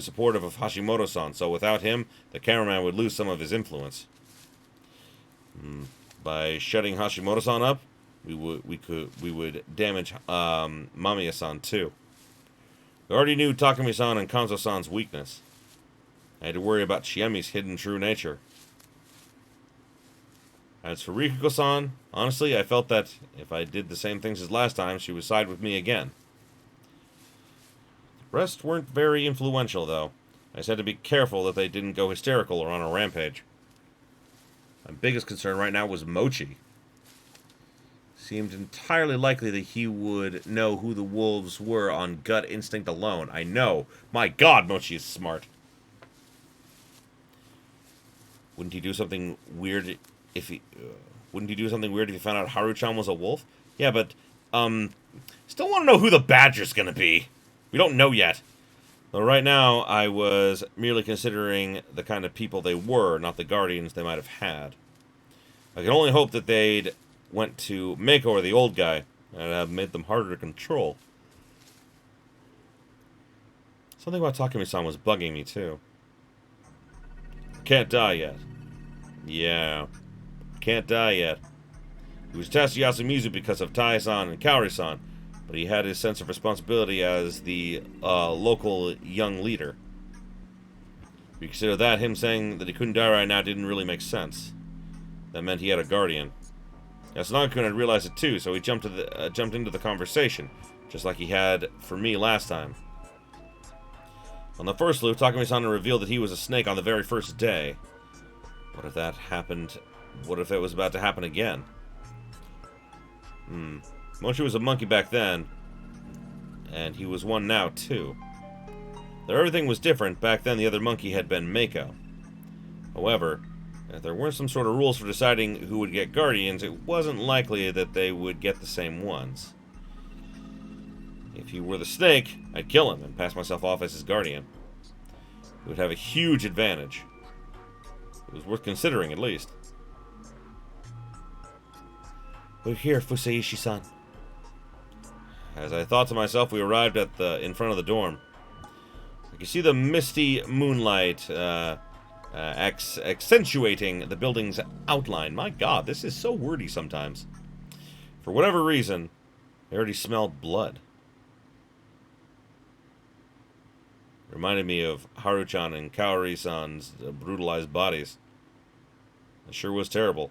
supportive of Hashimoto-san, so without him, the cameraman would lose some of his influence. By shutting Hashimoto-san up, we would damage Mamiya-san too. We already knew Takumi-san and Kanzo-san's weakness. I had to worry about Chiemi's hidden true nature. As for Rikuko-san, honestly, I felt that if I did the same things as last time, she would side with me again. The rest weren't very influential, though. I just had to be careful that they didn't go hysterical or on a rampage. My biggest concern right now was Mochi. Seemed entirely likely that he would know who the wolves were on gut instinct alone. I know. My God, Mochi is smart. Wouldn't he do something weird if he... wouldn't he do something weird if he found out Haru-chan was a wolf? Yeah, but, still want to know who the Badger's gonna be. We don't know yet. Though right now, I was merely considering the kind of people they were, not the guardians they might have had. I can only hope that they'd went to Mako or the old guy, and have made them harder to control. Something about Takumi-san was bugging me, too. Can't die yet. Yeah. Can't die yet. He was attached to Yasumizu because of Tai-san and Kaori-san, but he had his sense of responsibility as the local young leader. If you consider that, him saying that he couldn't die right now didn't really make sense. That meant he had a guardian. Yasunaga-kun had realized it too, so he jumped into the conversation, just like he had for me last time. On the first loop, Takumi-san revealed that he was a snake on the very first day. What if that happened? What if it was about to happen again? Mochi was a monkey back then, and he was one now too. Though everything was different, back then the other monkey had been Mako. However, if there weren't some sort of rules for deciding who would get guardians, it wasn't likely that they would get the same ones. If he were the snake, I'd kill him and pass myself off as his guardian. It would have a huge advantage. It was worth considering, at least. We're here, Fuseishi-san. As I thought to myself, we arrived in front of the dorm. I could see the misty moonlight accentuating the building's outline. My God, this is so wordy sometimes. For whatever reason, I already smelled blood. It reminded me of Haru-chan and Kaori-san's brutalized bodies. It sure was terrible.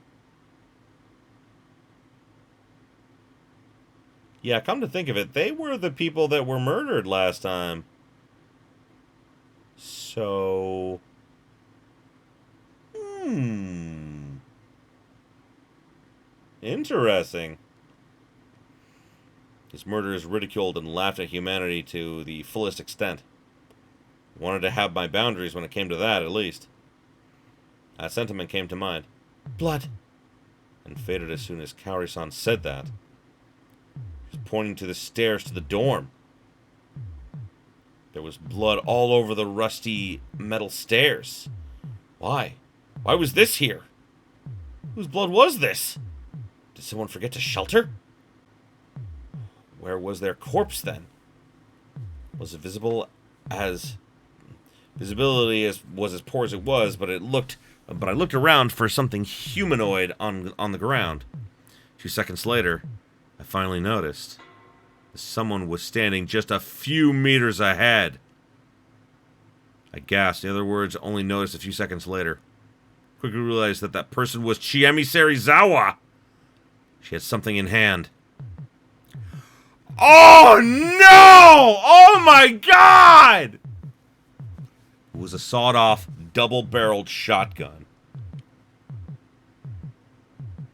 Yeah, come to think of it, they were the people that were murdered last time. So... Interesting. These murderers ridiculed and laughed at humanity to the fullest extent. Wanted to have my boundaries when it came to that, at least. That sentiment came to mind. Blood! And faded as soon as Kaori-san said that. He was pointing to the stairs to the dorm. There was blood all over the rusty metal stairs. Why? Why was this here? Whose blood was this? Did someone forget to shelter? Where was their corpse then? Was it visible as... Visibility was as poor as it was, but I looked around for something humanoid on the ground. 2 seconds later, I finally noticed. Someone was standing just a few meters ahead. I gasped. In other words, only noticed a few seconds later. Quickly realized that that person was Chiemi Serizawa. She had something in hand. Oh no! Oh my God! It was a sawed-off, double-barreled shotgun.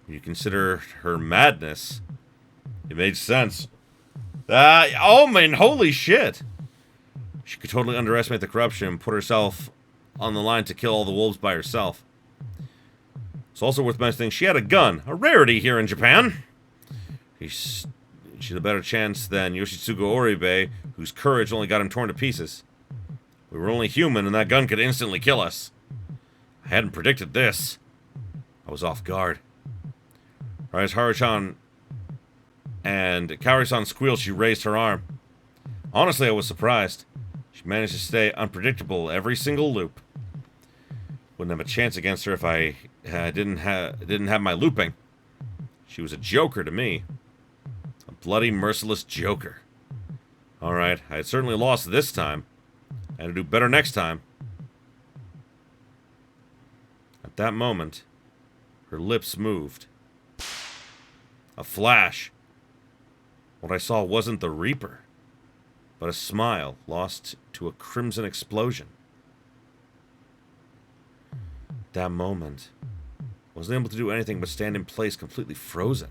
You consider her madness. It made sense. Oh man, holy shit! She could totally underestimate the corruption and put herself on the line to kill all the wolves by herself. It's also worth mentioning she had a gun, a rarity here in Japan. She had a better chance than Yoshitsugu Oribe, whose courage only got him torn to pieces. We were only human, and that gun could instantly kill us. I hadn't predicted this. I was off guard. Right as Haru-chan and Kaori-san squealed, she raised her arm. Honestly, I was surprised. She She managed to stay unpredictable every single loop. Wouldn't have a chance against her if I didn't have my looping. She was a joker to me. A bloody, merciless joker. Alright, I had certainly lost this time. I had to do better next time. At that moment, her lips moved. A flash. What I saw wasn't the Reaper, but a smile lost to a crimson explosion. That moment, I wasn't able to do anything but stand in place, completely frozen.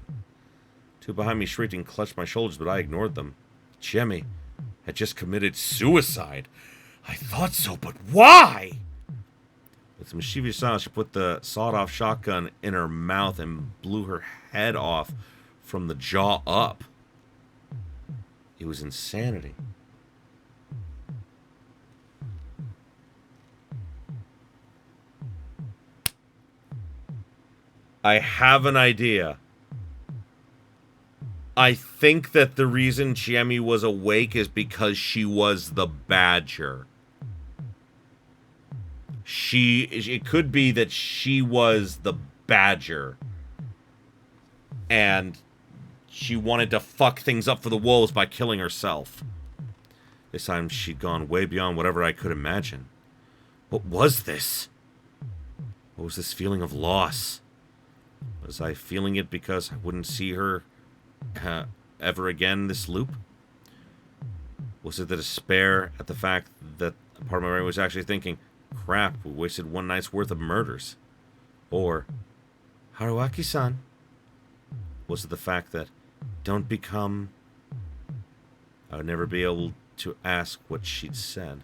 Two behind me shrieked and clutched my shoulders, but I ignored them. Chiemi had just committed suicide. I thought so, but why? With some mischievous silence, she put the sawed-off shotgun in her mouth and blew her head off from the jaw up. It was insanity. I have an idea. I think that the reason Chiemi was awake is because she was the Badger. It could be that she was the Badger. And she wanted to fuck things up for the wolves by killing herself. This time she'd gone way beyond whatever I could imagine. What was this? What was this feeling of loss? Was I feeling it because I wouldn't see her ever again this loop? Was it the despair at the fact that a part of my brain was actually thinking, crap, we wasted one night's worth of murders? Or, Haruaki-san? Was it the fact that, don't become... I would never be able to ask what she'd said.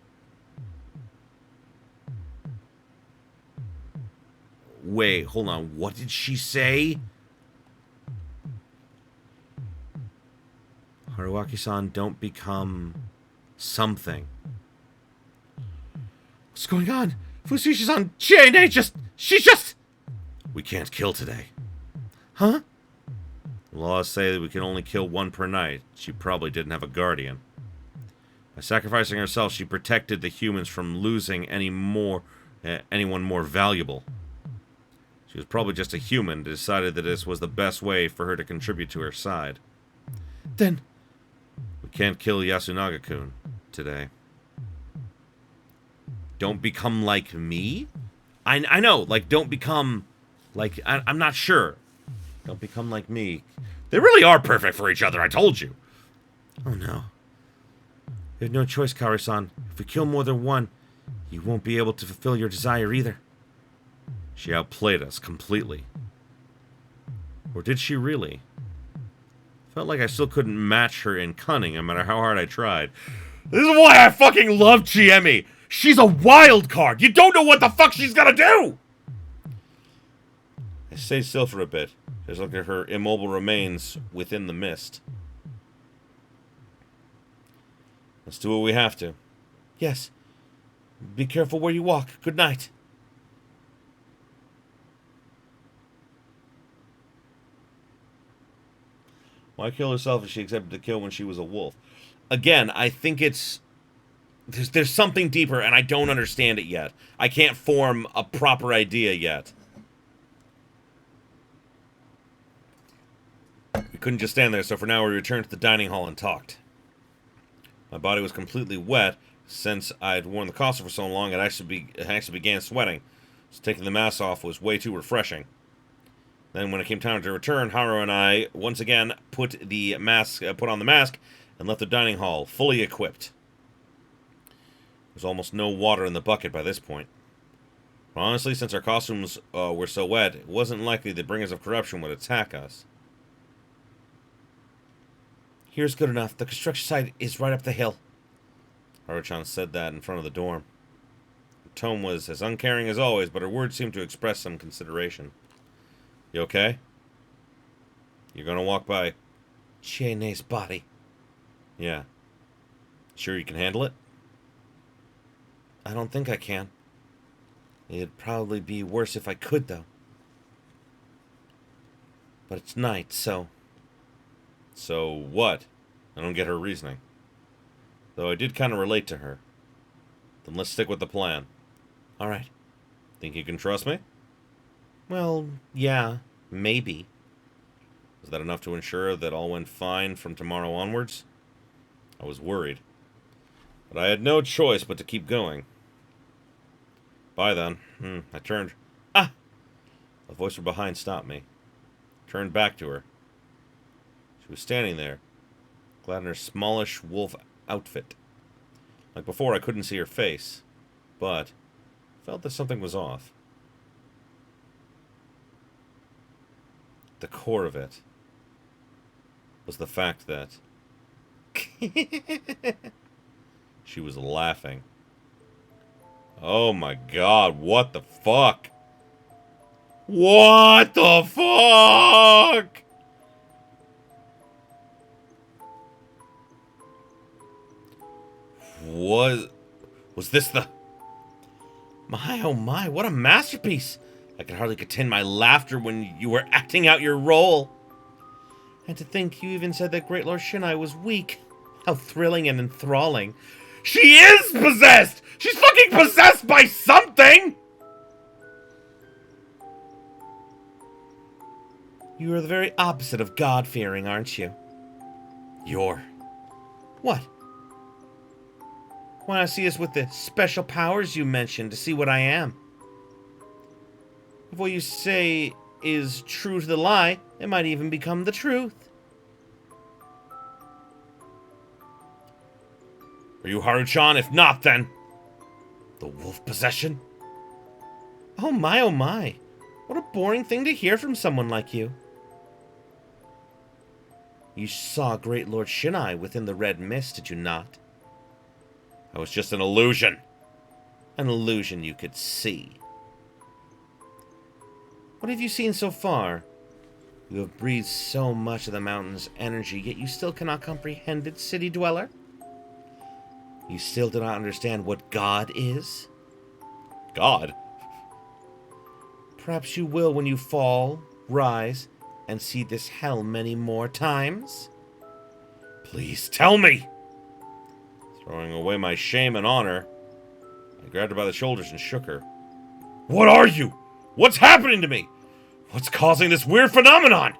Wait, hold on. What did she say? Haruaki-san, don't become something. What's going on? Fushigi-san, she's just... We can't kill today. Huh? The laws say that we can only kill one per night. She probably didn't have a guardian. By sacrificing herself, she protected the humans from losing anyone more valuable. She was probably just a human and decided that this was the best way for her to contribute to her side. Then, we can't kill Yasunaga-kun today. Don't become like me? I know, like, don't become like... I'm not sure. Don't become like me. They really are perfect for each other, I told you. Oh, no. You have no choice, Kaori-san. If we kill more than one, you won't be able to fulfill your desire either. She outplayed us completely. Or did she really? Felt like I still couldn't match her in cunning, no matter how hard I tried. This is why I fucking love Chiemi! She's a wild card! You don't know what the fuck she's gonna do! I stayed still for a bit, as I looked at her immobile remains within the mist. Let's do what we have to. Yes. Be careful where you walk. Good night. Why kill herself if she accepted to kill when she was a wolf? Again, I think it's... There's something deeper, and I don't understand it yet. I can't form a proper idea yet. We couldn't just stand there, so for now we returned to the dining hall and talked. My body was completely wet. Since I'd worn the costume for so long, it actually began sweating. So taking the mask off was way too refreshing. Then when it came time to return, Haru and I once again put on the mask and left the dining hall, fully equipped. There was almost no water in the bucket by this point. But honestly, since our costumes were so wet, it wasn't likely the Bringers of Corruption would attack us. Here's good enough. The construction site is right up the hill. Haru-chan said that in front of the dorm. Her tone was as uncaring as always, but her words seemed to express some consideration. You okay? You're gonna walk by Chiene's body. Yeah. Sure you can handle it? I don't think I can. It'd probably be worse if I could, though. But it's night, so... So what? I don't get her reasoning. Though I did kind of relate to her. Then let's stick with the plan. Alright. Think you can trust me? Well, yeah, maybe. Was that enough to ensure that all went fine from tomorrow onwards? I was worried. But I had no choice but to keep going. Bye then. I turned. Ah! A voice from behind stopped me. Turned back to her. She was standing there, clad in her smallish wolf outfit. Like before, I couldn't see her face, but felt that something was off. The core of it was the fact that she was laughing. Oh my god, what the fuck? What the fuck? Was this the... My, oh my, what a masterpiece! I could hardly contain my laughter when you were acting out your role. And to think you even said that Great Lord Shinai was weak. How thrilling and enthralling. She is possessed! She's fucking possessed by something! You are the very opposite of God-fearing, aren't you? You're... What? Want to see us with the special powers you mentioned to see what I am? If what you say is true to the lie, it might even become the truth. Are you Haruchan? If not, then... The wolf possession? Oh my. What a boring thing to hear from someone like you. You saw Great Lord Shinai within the red mist, did you not? That was just an illusion. An illusion you could see. What have you seen so far? You have breathed so much of the mountain's energy, yet you still cannot comprehend it, city dweller? You still do not understand what God is? God? Perhaps you will when you fall, rise, and see this hell many more times? Please tell me! Throwing away my shame and honor, I grabbed her by the shoulders and shook her. What are you? What's happening to me? What's causing this weird phenomenon?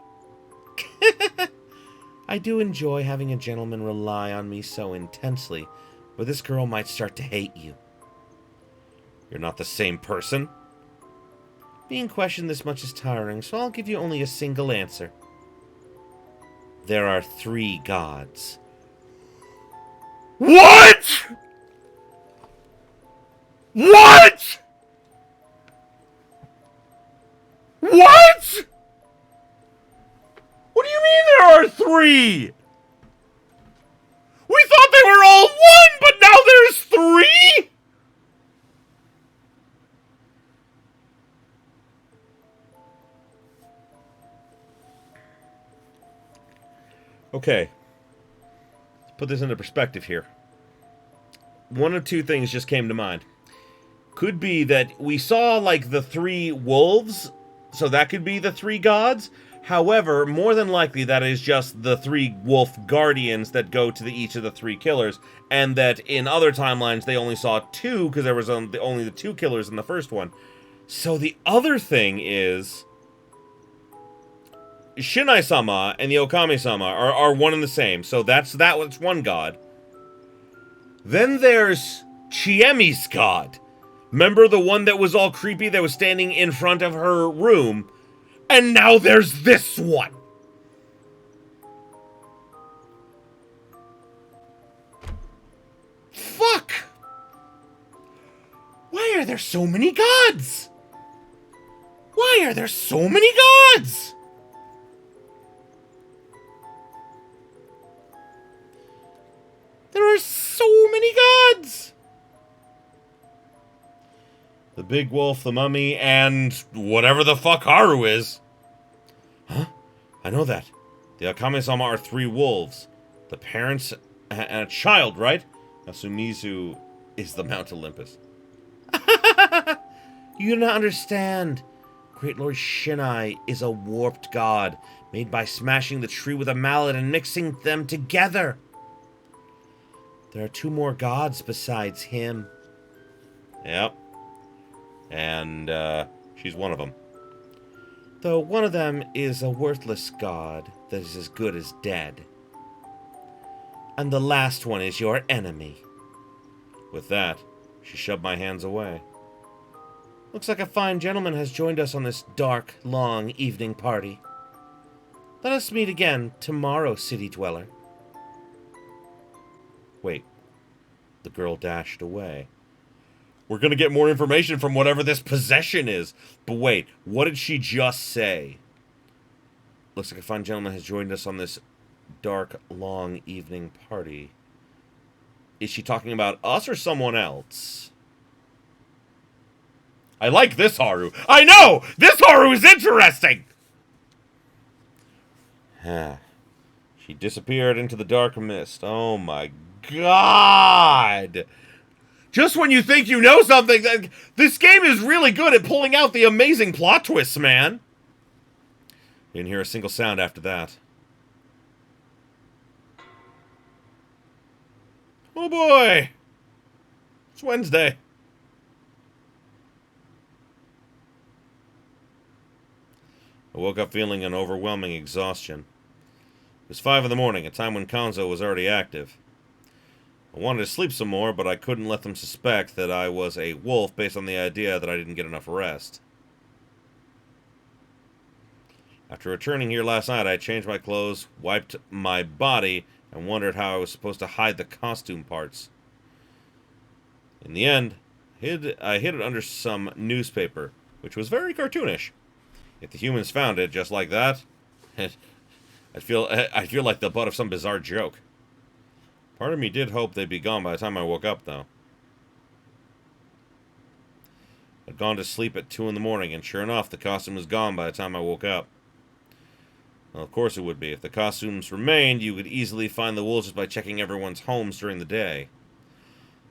I do enjoy having a gentleman rely on me so intensely, but this girl might start to hate you. You're not the same person? Being questioned this much is tiring, so I'll give you only a single answer. There are 3 gods. What?! What?! What?! What do you mean there are 3?! We thought they were all 1, but now there's 3?! Okay. Let's put this into perspective here. One of 2 things just came to mind. Could be that we saw, like, the 3 wolves, so that could be the 3 gods. However, more than likely that is just the 3 wolf guardians that go to each of the 3 killers, and that in other timelines they only saw 2 because there was only the 2 killers in the first one. So the other thing is... Shinai-sama and the Okame-sama are one and the same, so that's one god. Then there's Chiemi's god. Remember the one that was all creepy that was standing in front of her room? And now there's this one! Fuck! Why are there so many gods? Why are there so many gods? There are so many gods! The big wolf, the mummy, and whatever the fuck Haru is. Huh? I know that. The Akame-sama are 3 wolves. The parents and a child, right? Now Sumizu is the Mount Olympus. You do not understand. Great Lord Shinai is a warped god, made by smashing the tree with a mallet and mixing them together. There are 2 more gods besides him. Yep. And, she's one of them. Though one of them is a worthless god that is as good as dead. And the last one is your enemy. With that, she shoved my hands away. Looks like a fine gentleman has joined us on this dark, long evening party. Let us meet again tomorrow, city dweller. Wait. The girl dashed away. We're gonna get more information from whatever this possession is. But wait, what did she just say? Looks like a fine gentleman has joined us on this dark, long evening party. Is she talking about us or someone else? I like this Haru. I know! This Haru is interesting! She disappeared into the dark mist. Oh my god! Just when you think you know something, this game is really good at pulling out the amazing plot twists, man. Didn't hear a single sound after that. Oh boy! It's Wednesday. I woke up feeling an overwhelming exhaustion. It was 5 in the morning, a time when Konzo was already active. I wanted to sleep some more, but I couldn't let them suspect that I was a wolf based on the idea that I didn't get enough rest. After returning here last night, I changed my clothes, wiped my body, and wondered how I was supposed to hide the costume parts. In the end, I hid it under some newspaper, which was very cartoonish. If the humans found it just like that, I'd feel like the butt of some bizarre joke. Part of me did hope they'd be gone by the time I woke up, though. I'd gone to sleep at 2 in the morning, and sure enough, the costume was gone by the time I woke up. Well, of course it would be. If the costumes remained, you could easily find the wolves just by checking everyone's homes during the day.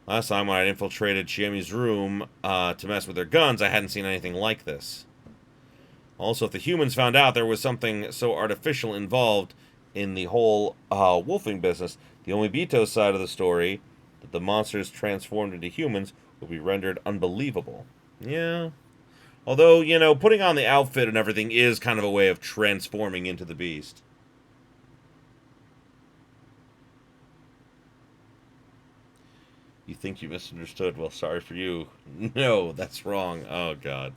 Last time when I infiltrated Chiemi's room to mess with their guns, I hadn't seen anything like this. Also, if the humans found out there was something so artificial involved in the whole wolfing business, the Omibito side of the story, that the monsters transformed into humans, would be rendered unbelievable. Yeah. Although, you know, putting on the outfit and everything is kind of a way of transforming into the beast. You think you misunderstood? Well, sorry for you. No, that's wrong. Oh, God.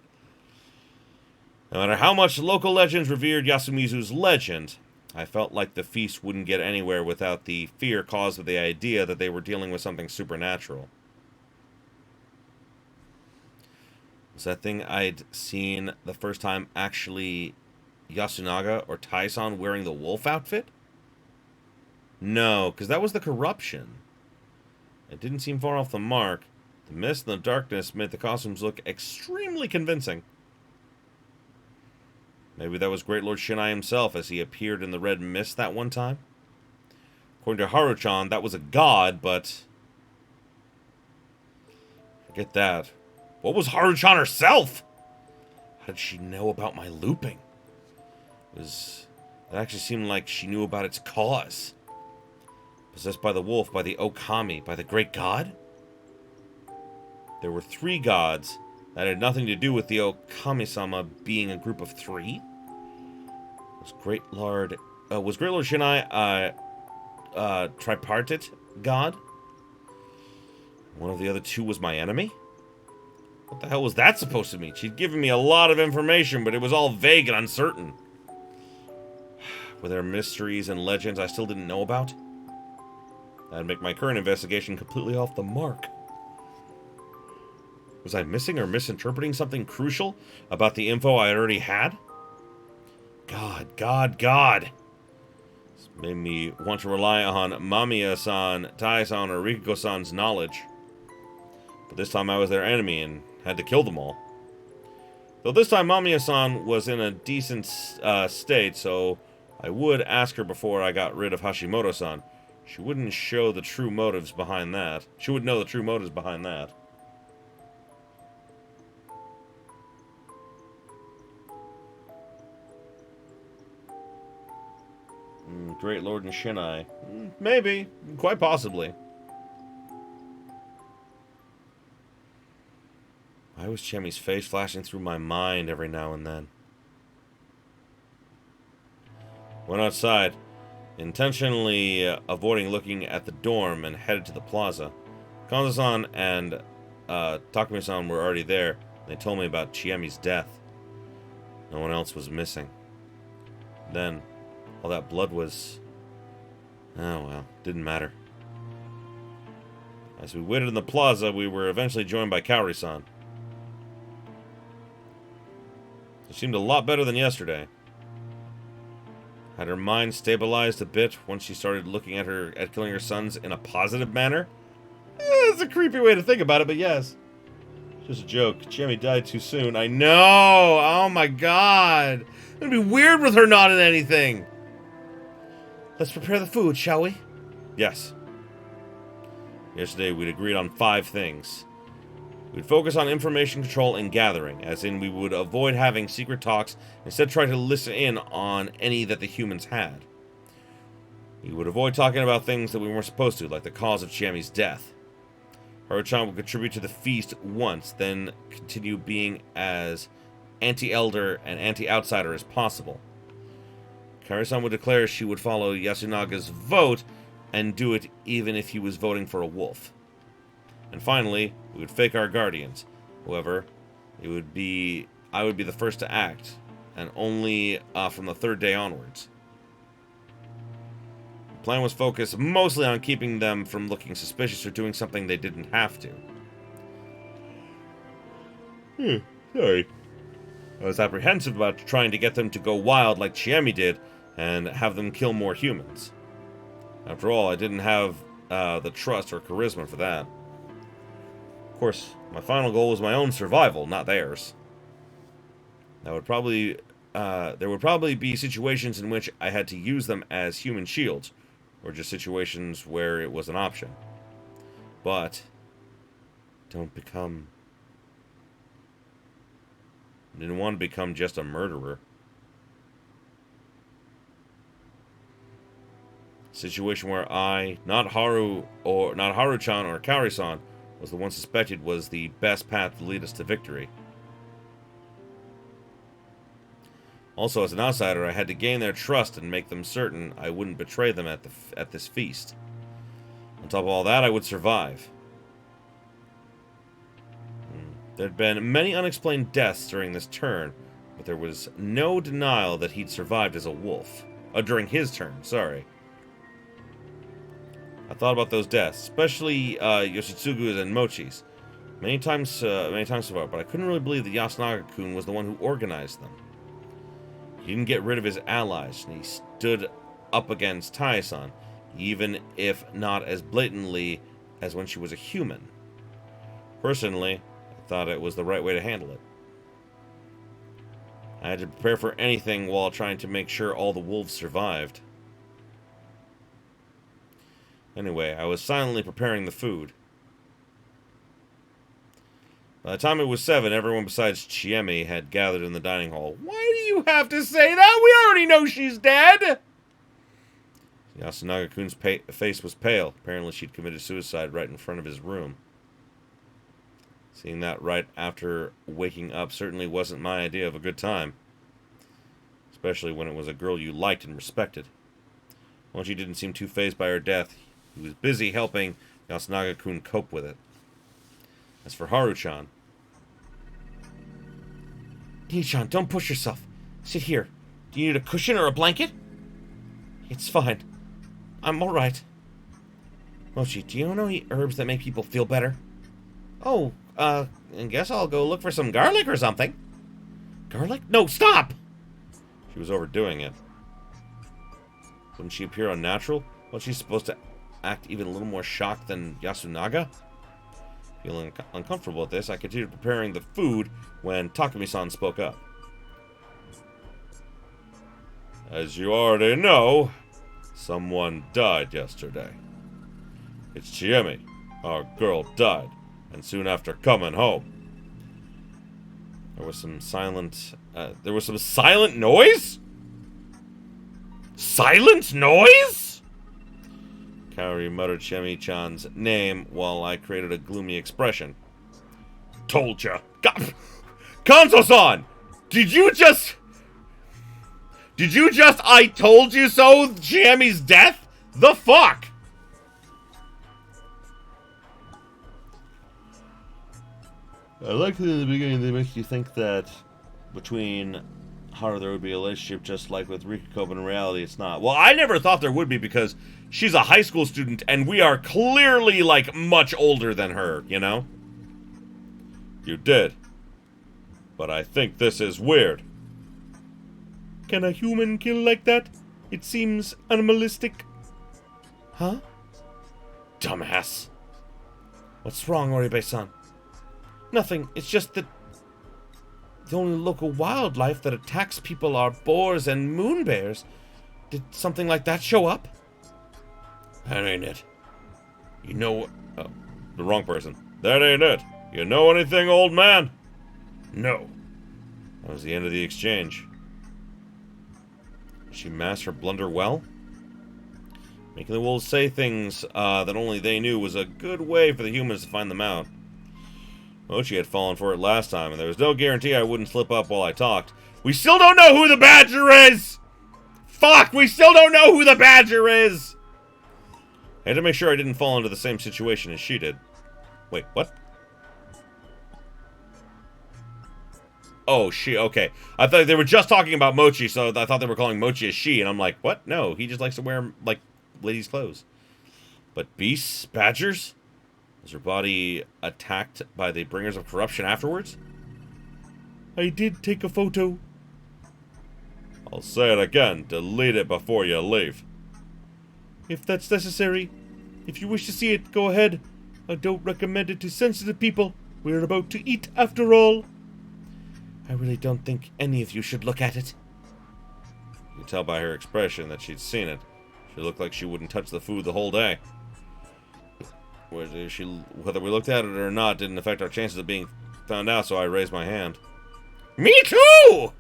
No matter how much local legends revered Yasumizu's legend, I felt like the feast wouldn't get anywhere without the fear caused by the idea that they were dealing with something supernatural. Was that thing I'd seen the first time actually Yasunaga or Tai-san wearing the wolf outfit? No, because that was the corruption. It didn't seem far off the mark. The mist and the darkness made the costumes look extremely convincing. Maybe that was Great Lord Shinai himself as he appeared in the red mist that one time? According to Haru-chan, that was a god, but... forget that. What was Haru-chan herself? How did she know about my looping? It actually seemed like she knew about its cause. Possessed by the wolf, by the Okami, by the great god? There were 3 gods that had nothing to do with the Okami-sama being a group of 3? Was Great Lord Shinai tripartite god? One of the other 2 was my enemy? What the hell was that supposed to mean? She'd given me a lot of information, but it was all vague and uncertain. Were there mysteries and legends I still didn't know about? That'd make my current investigation completely off the mark. Was I missing or misinterpreting something crucial about the info I already had? God. This made me want to rely on Mamiya-san, Tai-san, or Rikiko-san's knowledge. But this time I was their enemy and had to kill them all. Though this time Mamiya-san was in a decent state, so I would ask her before I got rid of Hashimoto-san. She wouldn't show the true motives behind that. She would know the true motives behind that. Great Lord and Shinai. Maybe. Quite possibly. Why was Chiemi's face flashing through my mind every now and then? Went outside, intentionally avoiding looking at the dorm, and headed to the plaza. Kanza-san and Takumi-san were already there. They told me about Chiemi's death. No one else was missing. Then, all that blood was... oh well, didn't matter. As we waited in the plaza, we were eventually joined by Kaori-san. She seemed a lot better than yesterday. Had her mind stabilized a bit once she started looking at killing her sons in a positive manner? It's a creepy way to think about it, but yes. Just a joke. Chiemi died too soon. I know! Oh my god! It'd be weird with her not in anything! Let's prepare the food, shall we? Yes. Yesterday we'd agreed on 5 things. We'd focus on information control and gathering, as in we would avoid having secret talks, instead try to listen in on any that the humans had. We would avoid talking about things that we weren't supposed to, like the cause of Chiemi's death. Haru-chan would contribute to the feast once, then continue being as anti-elder and anti-outsider as possible. Kaori-san would declare she would follow Yasunaga's vote, and do it even if he was voting for a wolf. And finally, we would fake our guardians. However, I would be the first to act, and only from the 3rd day onwards. The plan was focused mostly on keeping them from looking suspicious or doing something they didn't have to. Sorry. I was apprehensive about trying to get them to go wild like Chiemi did, and have them kill more humans. After all, I didn't have the trust or charisma for that. Of course, my final goal was my own survival, not theirs. There would probably be situations in which I had to use them as human shields, or just situations where it was an option. But didn't want to become just a murderer. Situation where I, not Haru-chan or Kaori-san, was the one suspected was the best path to lead us to victory. Also, as an outsider, I had to gain their trust and make them certain I wouldn't betray them at this feast. On top of all that, I would survive. There'd been many unexplained deaths during this turn, but there was no denial that he'd survived as a wolf. During his turn, sorry. I thought about those deaths, especially Yoshitsugu's and Mochi's. Many times so far, but I couldn't really believe that Yasunaga-kun was the one who organized them. He didn't get rid of his allies, and he stood up against Tai-san, even if not as blatantly as when she was a human. Personally, I thought it was the right way to handle it. I had to prepare for anything while trying to make sure all the wolves survived. Anyway, I was silently preparing the food. By the time it was 7, everyone besides Chiemi had gathered in the dining hall. Why do you have to say that? We already know she's dead! Yasunaga-kun's face was pale. Apparently she'd committed suicide right in front of his room. Seeing that right after waking up certainly wasn't my idea of a good time. Especially when it was a girl you liked and respected. Mochi didn't seem too fazed by her death. He was busy helping Yasunaga-kun cope with it. As for Haru-chan... Nii-chan, don't push yourself. Sit here. Do you need a cushion or a blanket? It's fine. I'm alright. Mochi, do you know any herbs that make people feel better? Oh, I guess I'll go look for some garlic or something. Garlic? No, stop! She was overdoing it. Wouldn't she appear unnatural? Wasn't she supposed to act even a little more shocked than Yasunaga? Feeling uncomfortable at this, I continued preparing the food when Takumi-san spoke up. As you already know, someone died yesterday. It's Chiemi. Our girl died, and soon after coming home. There was some silent noise? Silent noise? Kaori muttered Chiemi-chan's name while I created a gloomy expression. told you. God. Kanzo-san! Did you just I told you so Chiemi's death? The fuck? I like that in the beginning they make you think that between Haru there would be a relationship just like with Rikiko, but in reality it's not. Well, I never thought there would be because she's a high school student and we are clearly, like, much older than her, you know? You did. But I think this is weird. Can a human kill like that? It seems animalistic. Huh? Dumbass. What's wrong, Oribe-san? Nothing. It's just that the only local wildlife that attacks people are boars and moon bears. Did something like that show up? That ain't it. You know... Oh, the wrong person. That ain't it. You know anything, old man? No. That was the end of the exchange. Did she mask her blunder well? Making the wolves say things that only they knew was a good way for the humans to find them out. Mochi had fallen for it last time, and there was no guarantee I wouldn't slip up while I talked. We still don't know who the Badger is! Fuck! We still don't know who the Badger is! I had to make sure I didn't fall into the same situation as she did. Wait, what? Oh, she, okay. I thought they were just talking about Mochi, so I thought they were calling Mochi a she, and I'm like, what? No, he just likes to wear, like, ladies' clothes. But beasts? Badgers? Was her body attacked by the bringers of corruption afterwards? I did take a photo. I'll say it again. Delete it before you leave. If that's necessary. If you wish to see it, go ahead. I don't recommend it to sensitive people. We're about to eat after all. I really don't think any of you should look at it. You can tell by her expression that she'd seen it. She looked like she wouldn't touch the food the whole day. Whether we looked at it or not didn't affect our chances of being found out, so I raised my hand. Me too!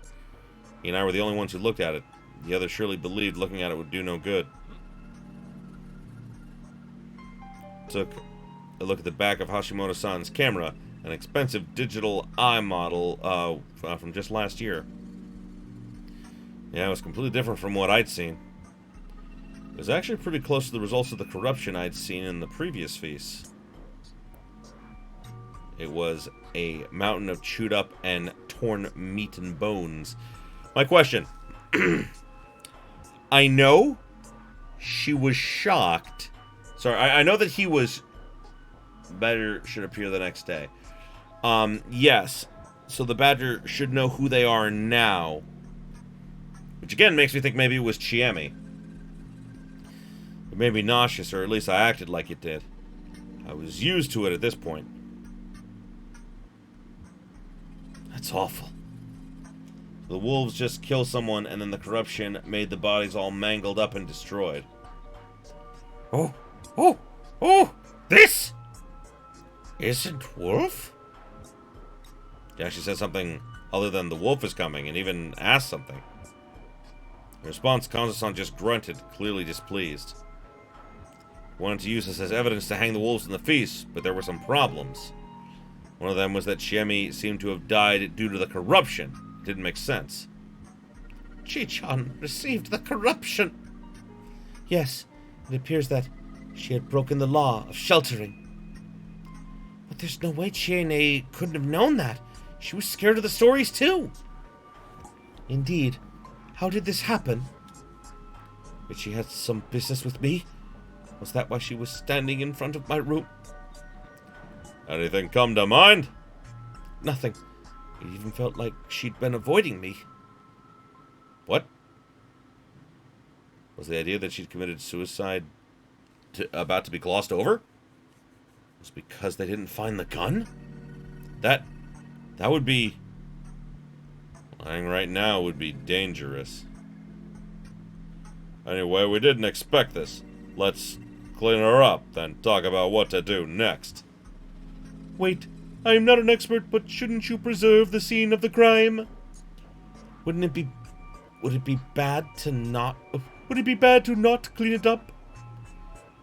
He and I were the only ones who looked at it. The others surely believed looking at it would do no good. Took a look at the back of Hashimoto-san's camera, an expensive digital eye model from just last year. Yeah, it was completely different from what I'd seen. It was actually pretty close to the results of the corruption I'd seen in the previous feast. It was a mountain of chewed up and torn meat and bones. My question. I know she was shocked. Sorry, I know that he was better should appear the next day. Yes. So the Badger should know who they are now. Which again makes me think maybe it was Chiemi. It made me nauseous, or at least I acted like it did. I was used to it at this point. That's awful. The wolves just kill someone, and then the corruption made the bodies all mangled up and destroyed. Oh! Oh! Oh! This isn't Wolf? He actually said something other than the wolf is coming, and even asked something. In response, Kanzo-san just grunted, clearly displeased. Wanted to use this as evidence to hang the wolves in the feast, but there were some problems. One of them was that Chiemi seemed to have died due to the corruption. It didn't make sense. Chi-chan received the corruption. Yes, it appears that she had broken the law of sheltering. But there's no way Chiene couldn't have known that. She was scared of the stories too. Indeed. How did this happen? Did she have some business with me? Was that why she was standing in front of my room? Anything come to mind? Nothing. It even felt like she'd been avoiding me. What? Was the idea that she'd committed suicide about to be glossed over? Was it because they didn't find the gun? That would be... lying right now would be dangerous. Anyway, we didn't expect this. Let's clean her up, then talk about what to do next. Wait, I am not an expert, but shouldn't you preserve the scene of the crime? Would it be bad to not clean it up?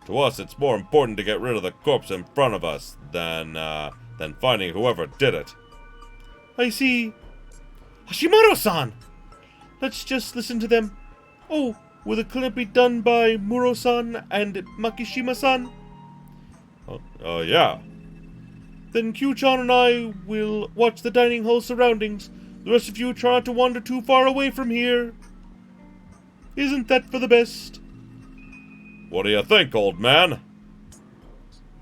To us, it's more important to get rid of the corpse in front of us than, then finding whoever did it. I see. Hashimoto-san! Let's just listen to them. Oh, will the cleanup be done by Muro-san and Makishima-san? Yeah. Then Q-chan and I will watch the dining hall surroundings. The rest of you try not to wander too far away from here. Isn't that for the best? What do you think, old man?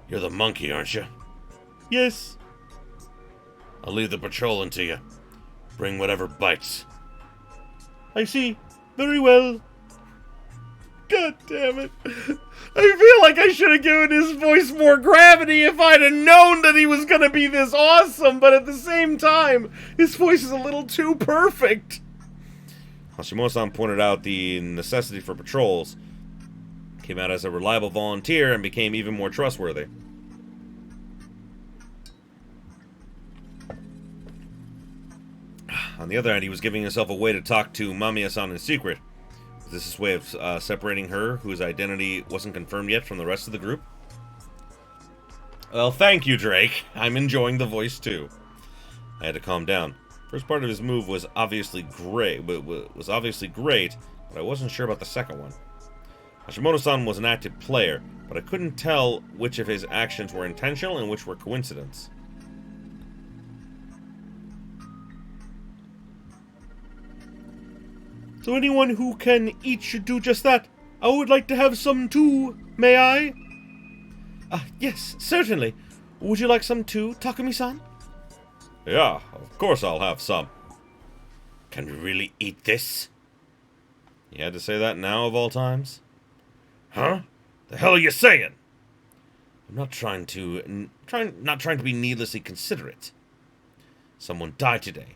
You're the monkey, aren't you? Yes. I'll leave the patrolling to you. Bring whatever bites. I see. Very well. God damn it. I feel like I should have given his voice more gravity if I'd have known that he was going to be this awesome, but at the same time, his voice is a little too perfect. Hashimoto-san pointed out the necessity for patrols, came out as a reliable volunteer, and became even more trustworthy. On the other hand, he was giving himself a way to talk to Mamiya-san in secret. Was this his way of separating her, whose identity wasn't confirmed yet, from the rest of the group? Well, thank you, Drake. I'm enjoying the voice, too. I had to calm down. First part of his move was obviously great, but I wasn't sure about the second one. Hashimoto-san was an active player, but I couldn't tell which of his actions were intentional and which were coincidence. So anyone who can eat should do just that. I would like to have some too, may I? Yes, certainly. Would you like some too, Takumi-san? Yeah, of course I'll have some. Can we really eat this? You had to say that now of all times? Huh? The hell are you saying? I'm not trying to be needlessly considerate. Someone died today,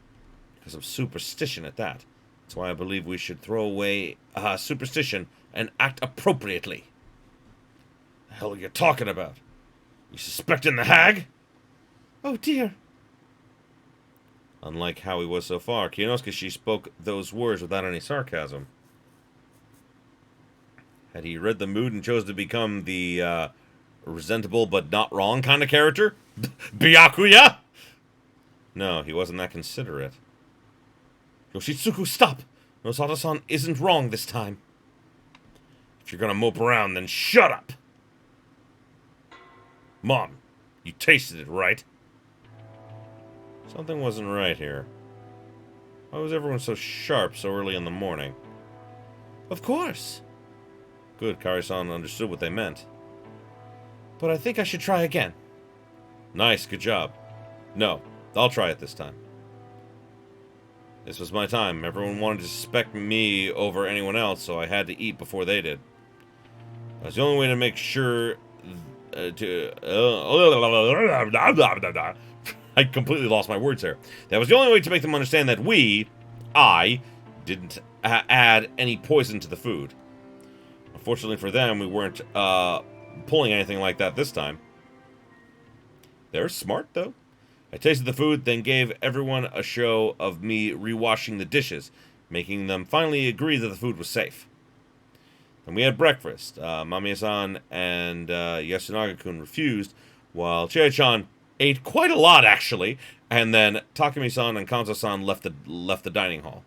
because of superstition at that. That's why I believe we should throw away superstition and act appropriately. The hell are you talking about? You suspecting the hag? Oh dear. Unlike how he was so far, Kinosuke spoke those words without any sarcasm. Had he read the mood and chose to become the resentable but not wrong kind of character? Byakuya? No, he wasn't that considerate. Yoshitsugu, stop! Nosato-san isn't wrong this time. If you're gonna mope around, then shut up! Mom, you tasted it, right? Something wasn't right here. Why was everyone so sharp so early in the morning? Of course. Good, Kari-san understood what they meant. But I think I should try again. Nice, good job. No, I'll try it this time. This was my time. Everyone wanted to suspect me over anyone else, so I had to eat before they did. That's the only way to make sure I completely lost my words there. That was the only way to make them understand that I, didn't add any poison to the food. Unfortunately for them, we weren't pulling anything like that this time. They're smart, though. I tasted the food, then gave everyone a show of me rewashing the dishes, making them finally agree that the food was safe. Then we had breakfast. Mamiya-san and Yasunaga-kun refused, while Chie-chan ate quite a lot, actually, and then Takumi-san and Kanzo-san left the dining hall.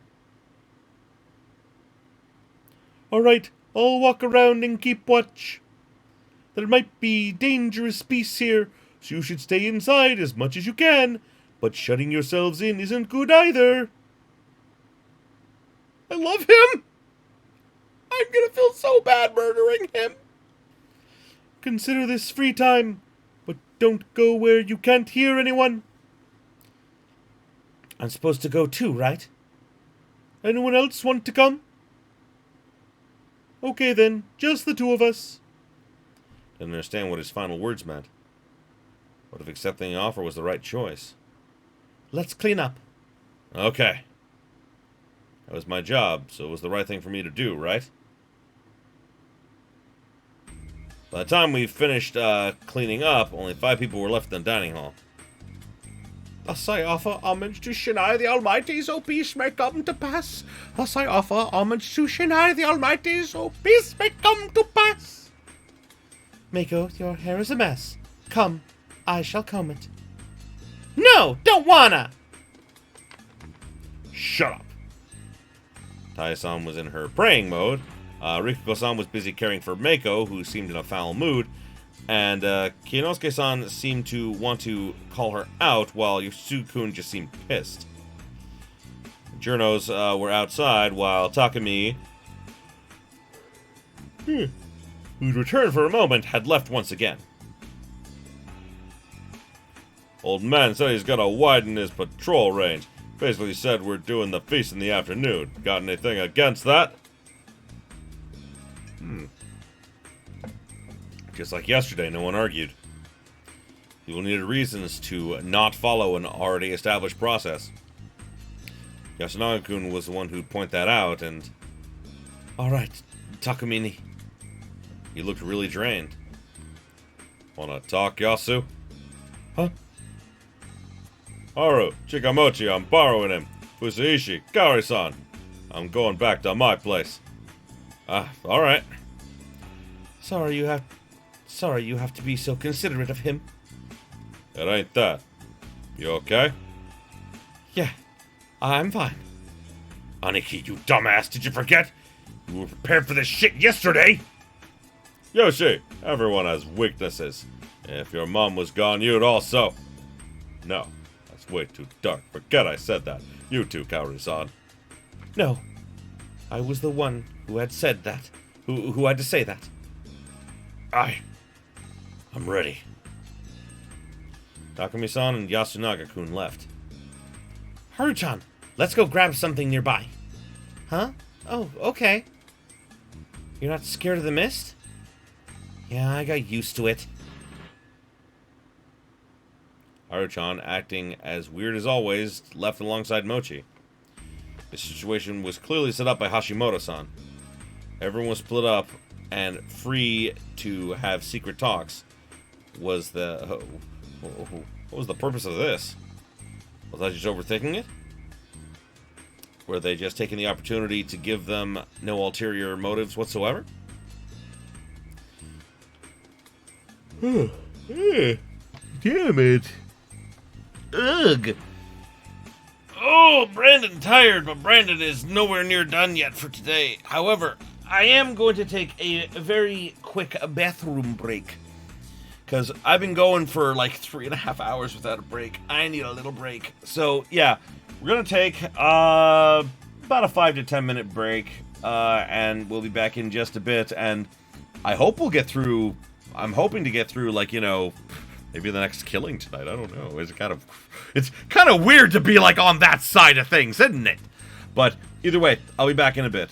All right, I'll walk around and keep watch. There might be dangerous beasts here, so you should stay inside as much as you can, but shutting yourselves in isn't good either. I love him! I'm gonna feel so bad murdering him. Consider this free time, but don't go where you can't hear anyone. I'm supposed to go too, right? Anyone else want to come? Okay then, just the two of us. Didn't understand what his final words meant. What if accepting the offer was the right choice? Let's clean up. Okay. That was my job, so it was the right thing for me to do, right? By the time we finished cleaning up, only 5 people were left in the dining hall. Thus I offer homage to Shinai the Almighty, so peace may come to pass. Thus I offer homage to Shinai the Almighty, so peace may come to pass. Mako, your hair is a mess. Come, I shall comb it. No, don't wanna! Shut up! Taya-san was in her praying mode. Rikuko-san was busy caring for Meiko, who seemed in a foul mood. And Kiyonosuke-san seemed to want to call her out, while Yoshitsune just seemed pissed. Journos were outside, while Takumi, who'd returned for a moment, had left once again. Old man said he's gonna widen his patrol range. Basically said we're doing the feast in the afternoon. Got anything against that? Just like yesterday, no one argued. People needed reasons to not follow an already established process. Yasunaga-kun was the one who'd point that out, and... Alright, Takumini. He looked really drained. Wanna talk, Yasu? Huh? Haru, Chikamochi, I'm borrowing him. Fusaishi, Kari-san. I'm going back to my place. Alright. Sorry you have to be so considerate of him. It ain't that. You okay? Yeah, I'm fine. Aniki, you dumbass, did you forget? You were prepared for this shit yesterday! Yoshi, everyone has weaknesses. If your mom was gone, you'd also... No, that's way too dark. Forget I said that. You too, Kaori-san. No, I was the one who had said that. Who had to say that. I'm ready. Takumi-san and Yasunaga-kun left. Haru-chan, let's go grab something nearby. Huh? Oh, okay. You're not scared of the mist? Yeah, I got used to it. Haru-chan, acting as weird as always, left alongside Mochi. The situation was clearly set up by Hashimoto-san. Everyone was split up and free to have secret talks. What was the purpose of this? Was I just overthinking it? Were they just taking the opportunity to give them no ulterior motives whatsoever? Damn it. Ugh! Oh, Brandon tired, but Brandon is nowhere near done yet for today. However, I am going to take a very quick bathroom break. Because I've been going for like 3.5 hours without a break. I need a little break. So, yeah, we're going to take about a 5 to 10 minute break. And we'll be back in just a bit. And I hope we'll get through... I'm hoping to get through, like, you know, maybe the next killing tonight. I don't know. It's kind of weird to be, like, on that side of things, isn't it? But either way, I'll be back in a bit.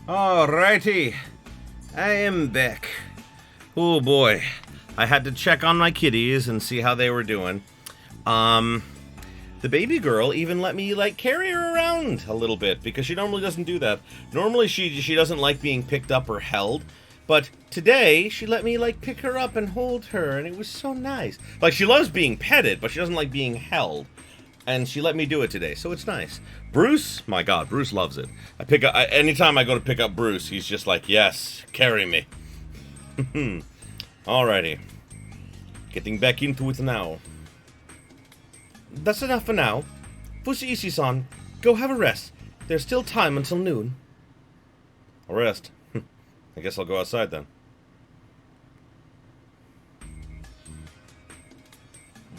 Alrighty. I am back. Oh boy. I had to check on my kitties and see how they were doing. The baby girl even let me, like, carry her around a little bit, because she normally doesn't do that. Normally she doesn't like being picked up or held, but today she let me, like, pick her up and hold her, and it was so nice. Like, she loves being petted, but she doesn't like being held. And she let me do it today, so it's nice. Bruce, my God, Bruce loves it. Anytime I go to pick up Bruce, he's just like, yes, carry me. Alrighty. Getting back into it now. That's enough for now. Fushi-Ishi-san, go have a rest. There's still time until noon. A rest? I guess I'll go outside then.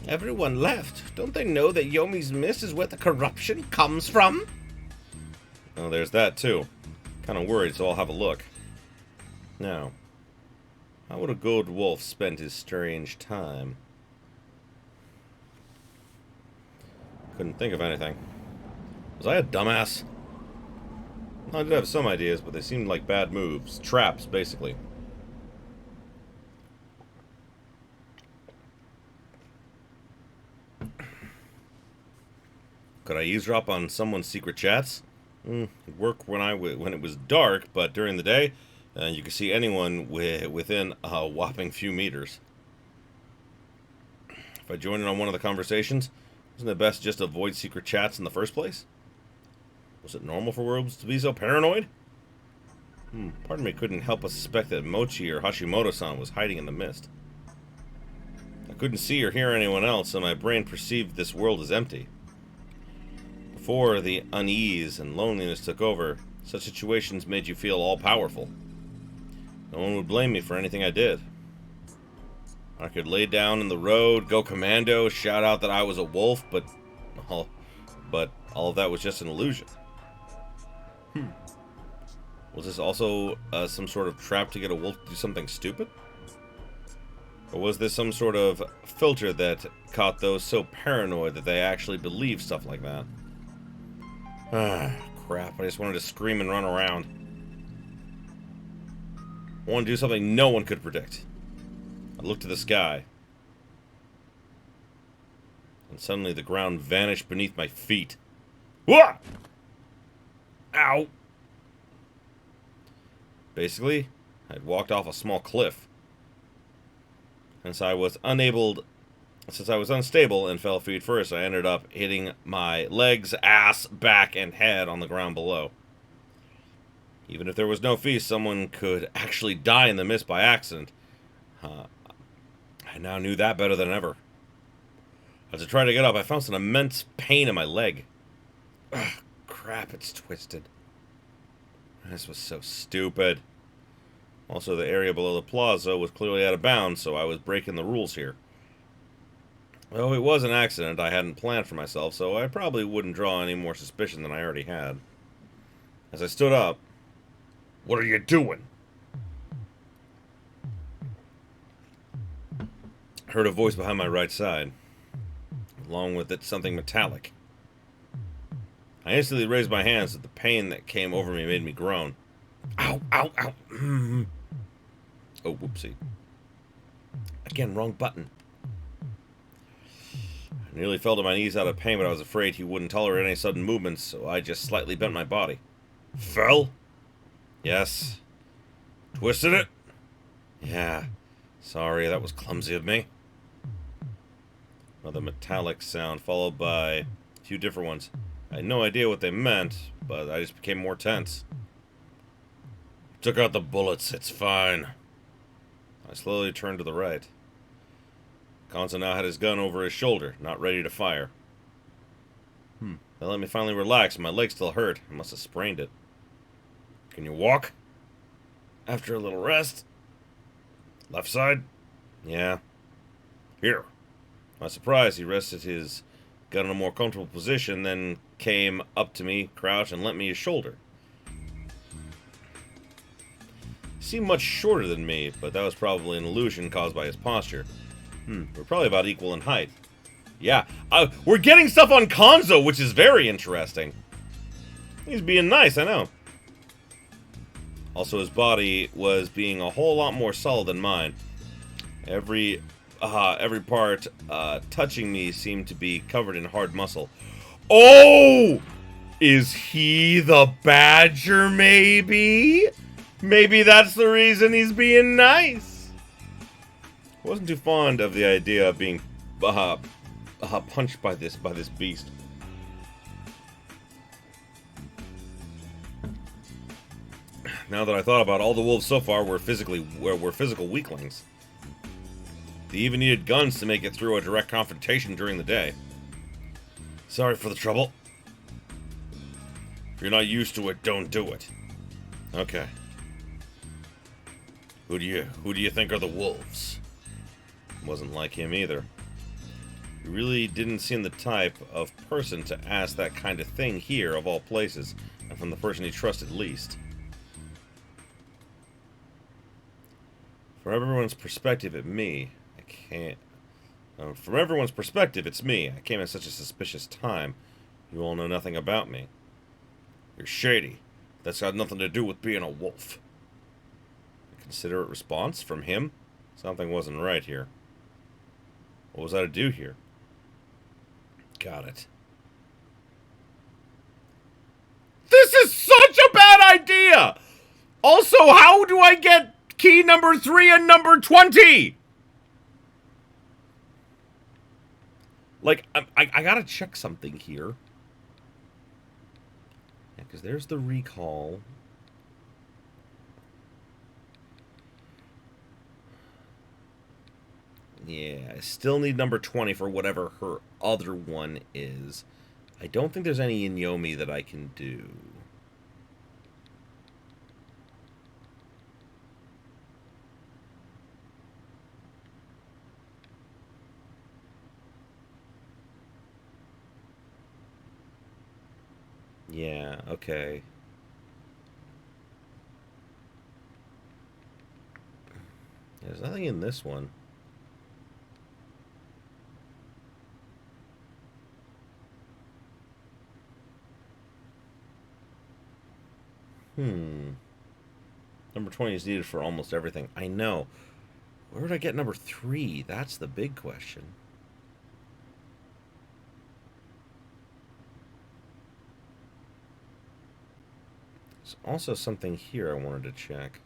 Everyone left. Don't they know that Yomi's Miss is where the corruption comes from? Oh, there's that too. Kind of worried, so I'll have a look. Now, how would a good wolf spend his strange time? Couldn't think of anything. Was I a dumbass? I did have some ideas, but they seemed like bad moves. Traps, basically. Could I eavesdrop on someone's secret chats? It'd work when it was dark, but during the day, you could see anyone within a whopping few meters. If I joined in on one of the conversations, isn't it best just to avoid secret chats in the first place? Was it normal for worlds to be so paranoid? Part of me couldn't help but suspect that Mochi or Hashimoto-san was hiding in the mist. I couldn't see or hear anyone else, and my brain perceived this world as empty. Before the unease and loneliness took over, such situations made you feel all-powerful. No one would blame me for anything I did. I could lay down in the road, go commando, shout out that I was a wolf, but all of that was just an illusion. Was this also some sort of trap to get a wolf to do something stupid? Or was this some sort of filter that caught those so paranoid that they actually believe stuff like that? Ah, crap, I just wanted to scream and run around. I wanted to do something no one could predict. I looked to the sky, and suddenly the ground vanished beneath my feet. Whoa! Ow! Basically, I'd walked off a small cliff. Since I was unstable and fell feet first, I ended up hitting my legs, ass, back, and head on the ground below. Even if there was no feast, someone could actually die in the mist by accident. I now knew that better than ever. As I tried to get up, I found some immense pain in my leg. Ugh, crap, it's twisted. This was so stupid. Also, the area below the plaza was clearly out of bounds, so I was breaking the rules here. Well, it was an accident I hadn't planned for myself, so I probably wouldn't draw any more suspicion than I already had. As I stood up, "What are you doing?" I heard a voice behind my right side. Along with it, something metallic. I instantly raised my hands, but the pain that came over me made me groan. Ow, ow, ow. Oh, whoopsie. Again, wrong button. I nearly fell to my knees out of pain, but I was afraid he wouldn't tolerate any sudden movements, so I just slightly bent my body. Fell? Yes. Twisted it? Yeah. Sorry, that was clumsy of me. Another metallic sound, followed by a few different ones. I had no idea what they meant, but I just became more tense. Took out the bullets, it's fine. I slowly turned to the right. Kanzo now had his gun over his shoulder, not ready to fire. They let me finally relax, and my leg still hurt. I must have sprained it. Can you walk? After a little rest. Left side? Yeah. Here. To my surprise, he rested his gun in a more comfortable position, then came up to me, crouched, and lent me his shoulder. He seemed much shorter than me, but that was probably an illusion caused by his posture. We're probably about equal in height. Yeah, we're getting stuff on Kanzo, which is very interesting. He's being nice, I know. Also, his body was being a whole lot more solid than mine. Every part touching me seemed to be covered in hard muscle. Oh! Is he the Badger, maybe? Maybe that's the reason he's being nice. I wasn't too fond of the idea of being punched by this beast. Now that I thought about it, all the wolves so far were physical weaklings. They even needed guns to make it through a direct confrontation during the day. Sorry for the trouble. If you're not used to it, don't do it. Okay. Who do you think are the wolves? Wasn't like him either. He really didn't seem the type of person to ask that kind of thing here, of all places, and from the person he trusted least. From everyone's perspective, it's me. I came at such a suspicious time. You all know nothing about me. You're shady. That's got nothing to do with being a wolf. A considerate response from him? Something wasn't right here. What was I to do here? Got it. This is such a bad idea! Also, how do I get key number 3 and number 20? Like, I gotta check something here. Yeah, because there's the recall. Yeah, I still need number 20 for whatever her other one is. I don't think there's any in Yomi that I can do. Yeah, okay. There's nothing in this one. Number 20 is needed for almost everything. I know. Where would I get number 3? That's the big question. There's also something here I wanted to check.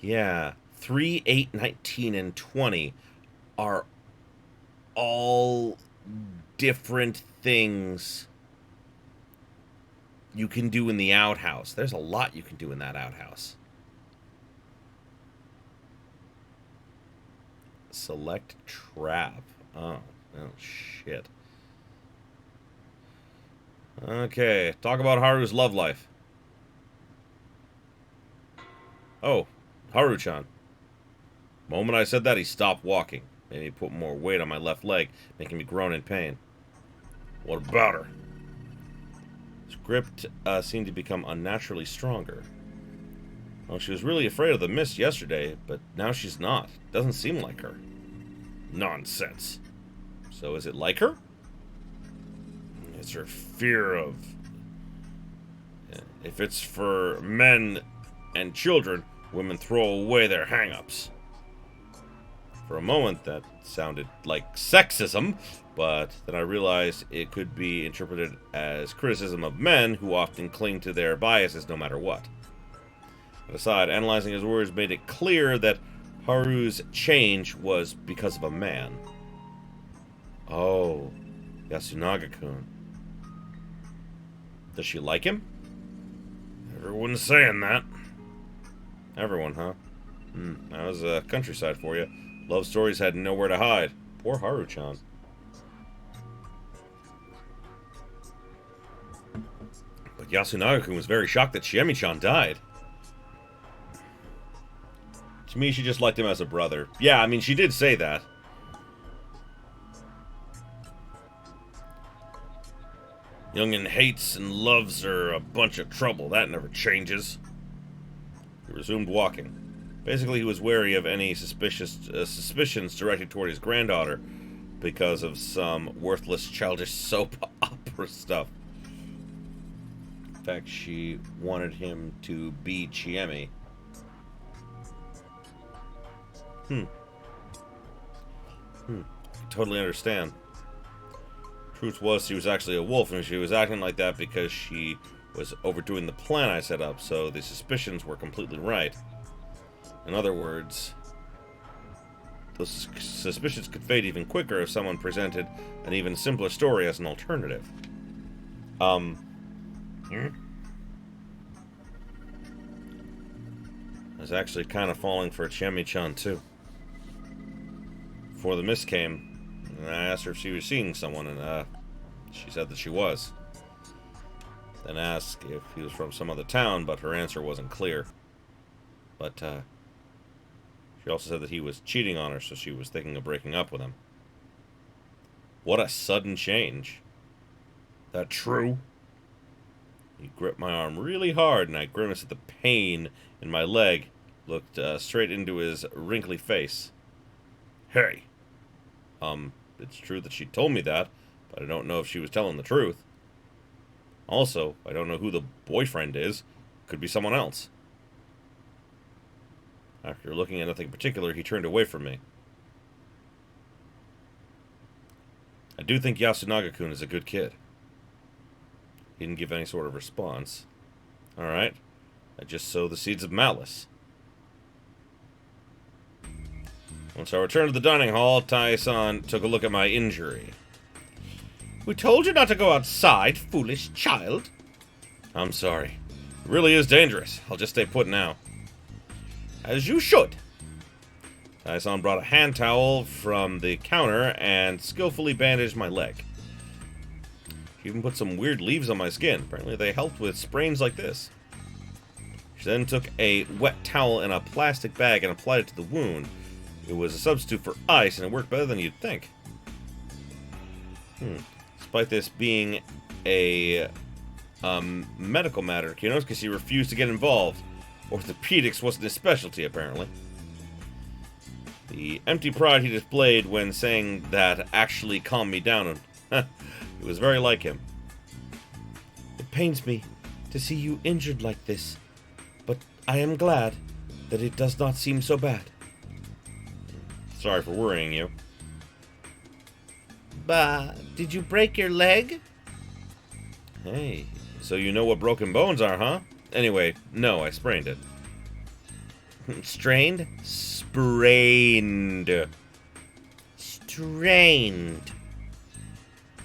Yeah, 3, 8, 19, and 20 are all different things you can do in the outhouse. There's a lot you can do in that outhouse. Select trap. Oh shit. Okay, talk about Haru's love life. Oh, Haru-chan. The moment I said that, he stopped walking. Made me put more weight on my left leg, making me groan in pain. What about her? His grip seemed to become unnaturally stronger. Well, she was really afraid of the mist yesterday, but now she's not. Doesn't seem like her. Nonsense. So is it like her? It's her fear of... If it's for men and children, women throw away their hang-ups. For a moment, that sounded like sexism, but then I realized it could be interpreted as criticism of men who often cling to their biases no matter what. That aside, analyzing his words made it clear that Haru's change was because of a man. Oh, Yasunaga-kun. Does she like him? Everyone's saying that. Everyone, huh? That was countryside for you. Love stories had nowhere to hide. Poor Haru-chan. But Yasunaga-kun was very shocked that Shiemi-chan died. To me, she just liked him as a brother. Yeah, I mean, she did say that. Youngin hates and loves her a bunch of trouble. That never changes. He resumed walking. Basically, he was wary of any suspicions directed toward his granddaughter because of some worthless, childish soap opera stuff. In fact, she wanted him to be Chiemi. Totally understand. Truth was, she was actually a wolf, and she was acting like that because she was overdoing the plan I set up, so the suspicions were completely right. In other words, those suspicions could fade even quicker if someone presented an even simpler story as an alternative. I was actually kind of falling for Chiemi-chan, too. Before the mist came, and I asked her if she was seeing someone, and she said that she was. Then asked if he was from some other town, but her answer wasn't clear. But she also said that he was cheating on her, so she was thinking of breaking up with him. What a sudden change. That true? He gripped my arm really hard, and I grimaced at the pain in my leg, looked straight into his wrinkly face. Hey. It's true that she told me that, but I don't know if she was telling the truth. Also, I don't know who the boyfriend is. Could be someone else. After looking at nothing in particular, he turned away from me. I do think Yasunaga-kun is a good kid. He didn't give any sort of response. Alright. I just sowed the seeds of malice. Once I returned to the dining hall, Tai-san took a look at my injury. We told you not to go outside, foolish child. I'm sorry. It really is dangerous. I'll just stay put now. As you should. Tai-san brought a hand towel from the counter and skillfully bandaged my leg. She even put some weird leaves on my skin. Apparently they helped with sprains like this. She then took a wet towel in a plastic bag and applied it to the wound. It was a substitute for ice, and it worked better than you'd think. Despite this being a medical matter, Kinosuke refused to get involved. Orthopedics wasn't his specialty, apparently. The empty pride he displayed when saying that actually calmed me down, and it was very like him. It pains me to see you injured like this, but I am glad that it does not seem so bad. Sorry for worrying you. Bah, did you break your leg? Hey, so you know what broken bones are, huh? Anyway, no, I sprained it. Strained? Sprained. Strained.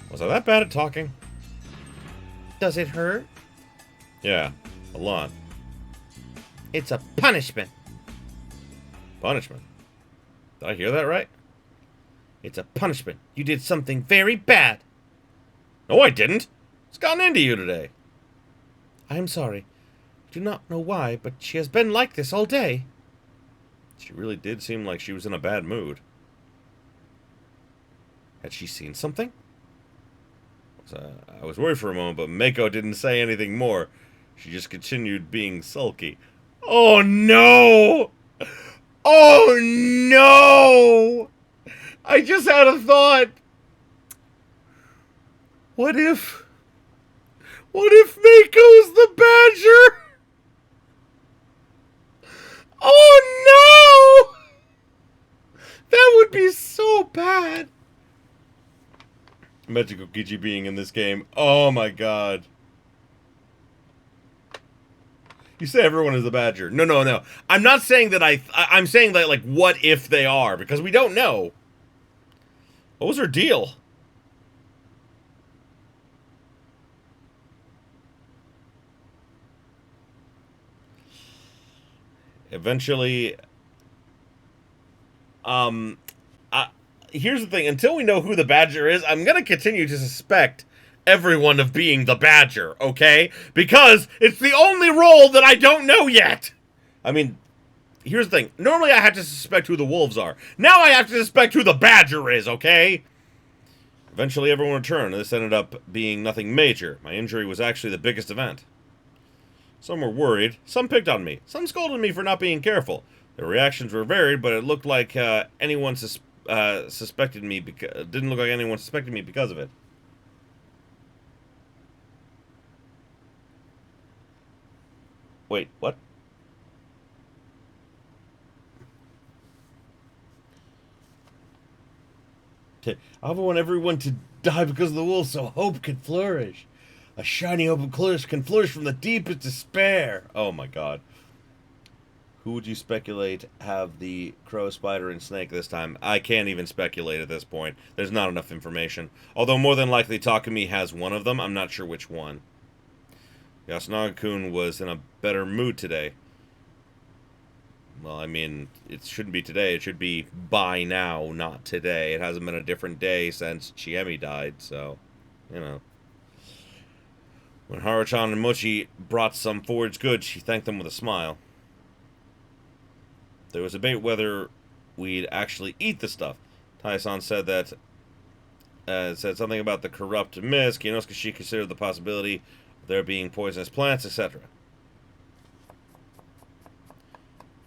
Was I that bad at talking? Does it hurt? Yeah, a lot. It's a punishment. Punishment? Did I hear that right? It's a punishment. You did something very bad. No, I didn't. What's gotten into you today? I am sorry. I do not know why, but she has been like this all day. She really did seem like she was in a bad mood. Had she seen something? I was worried for a moment, but Mako didn't say anything more. She just continued being sulky. Oh no! Oh no! I just had a thought. What if Mako's the badger? Oh no! That would be so bad. Imagine Kokichi being in this game. Oh my god. You say everyone is the badger. No. I'm not saying that I'm saying that, like, what if they are? Because we don't know. What was her deal? Eventually, here's the thing. Until we know who the badger is, I'm going to continue to suspect everyone of being the badger, okay? Because it's the only role that I don't know yet. I mean, here's the thing. Normally I have to suspect who the wolves are. Now I have to suspect who the badger is, okay? Eventually everyone returned, and this ended up being nothing major. My injury was actually the biggest event. Some were worried. Some picked on me. Some scolded me for not being careful. Their reactions were varied, but it looked like anyone suspected me. Didn't look like anyone suspected me because of it. Wait, what? I want everyone to die because of the wolves so hope can flourish. A shiny hope can flourish from the deepest despair. Oh my god. Who would you speculate have the crow, spider, and snake this time? I can't even speculate at this point. There's not enough information. Although more than likely Takumi has one of them. I'm not sure which one. Yasunaga-kun was in a better mood today. Well, I mean, it shouldn't be today. It should be by now, not today. It hasn't been a different day since Chiemi died, so, you know. When Haruchan and Mochi brought some foraged goods, she thanked them with a smile. There was a debate whether we'd actually eat the stuff. Tai-san said that, said something about the corrupt mist. Kinosuke considered the possibility of there being poisonous plants, etc.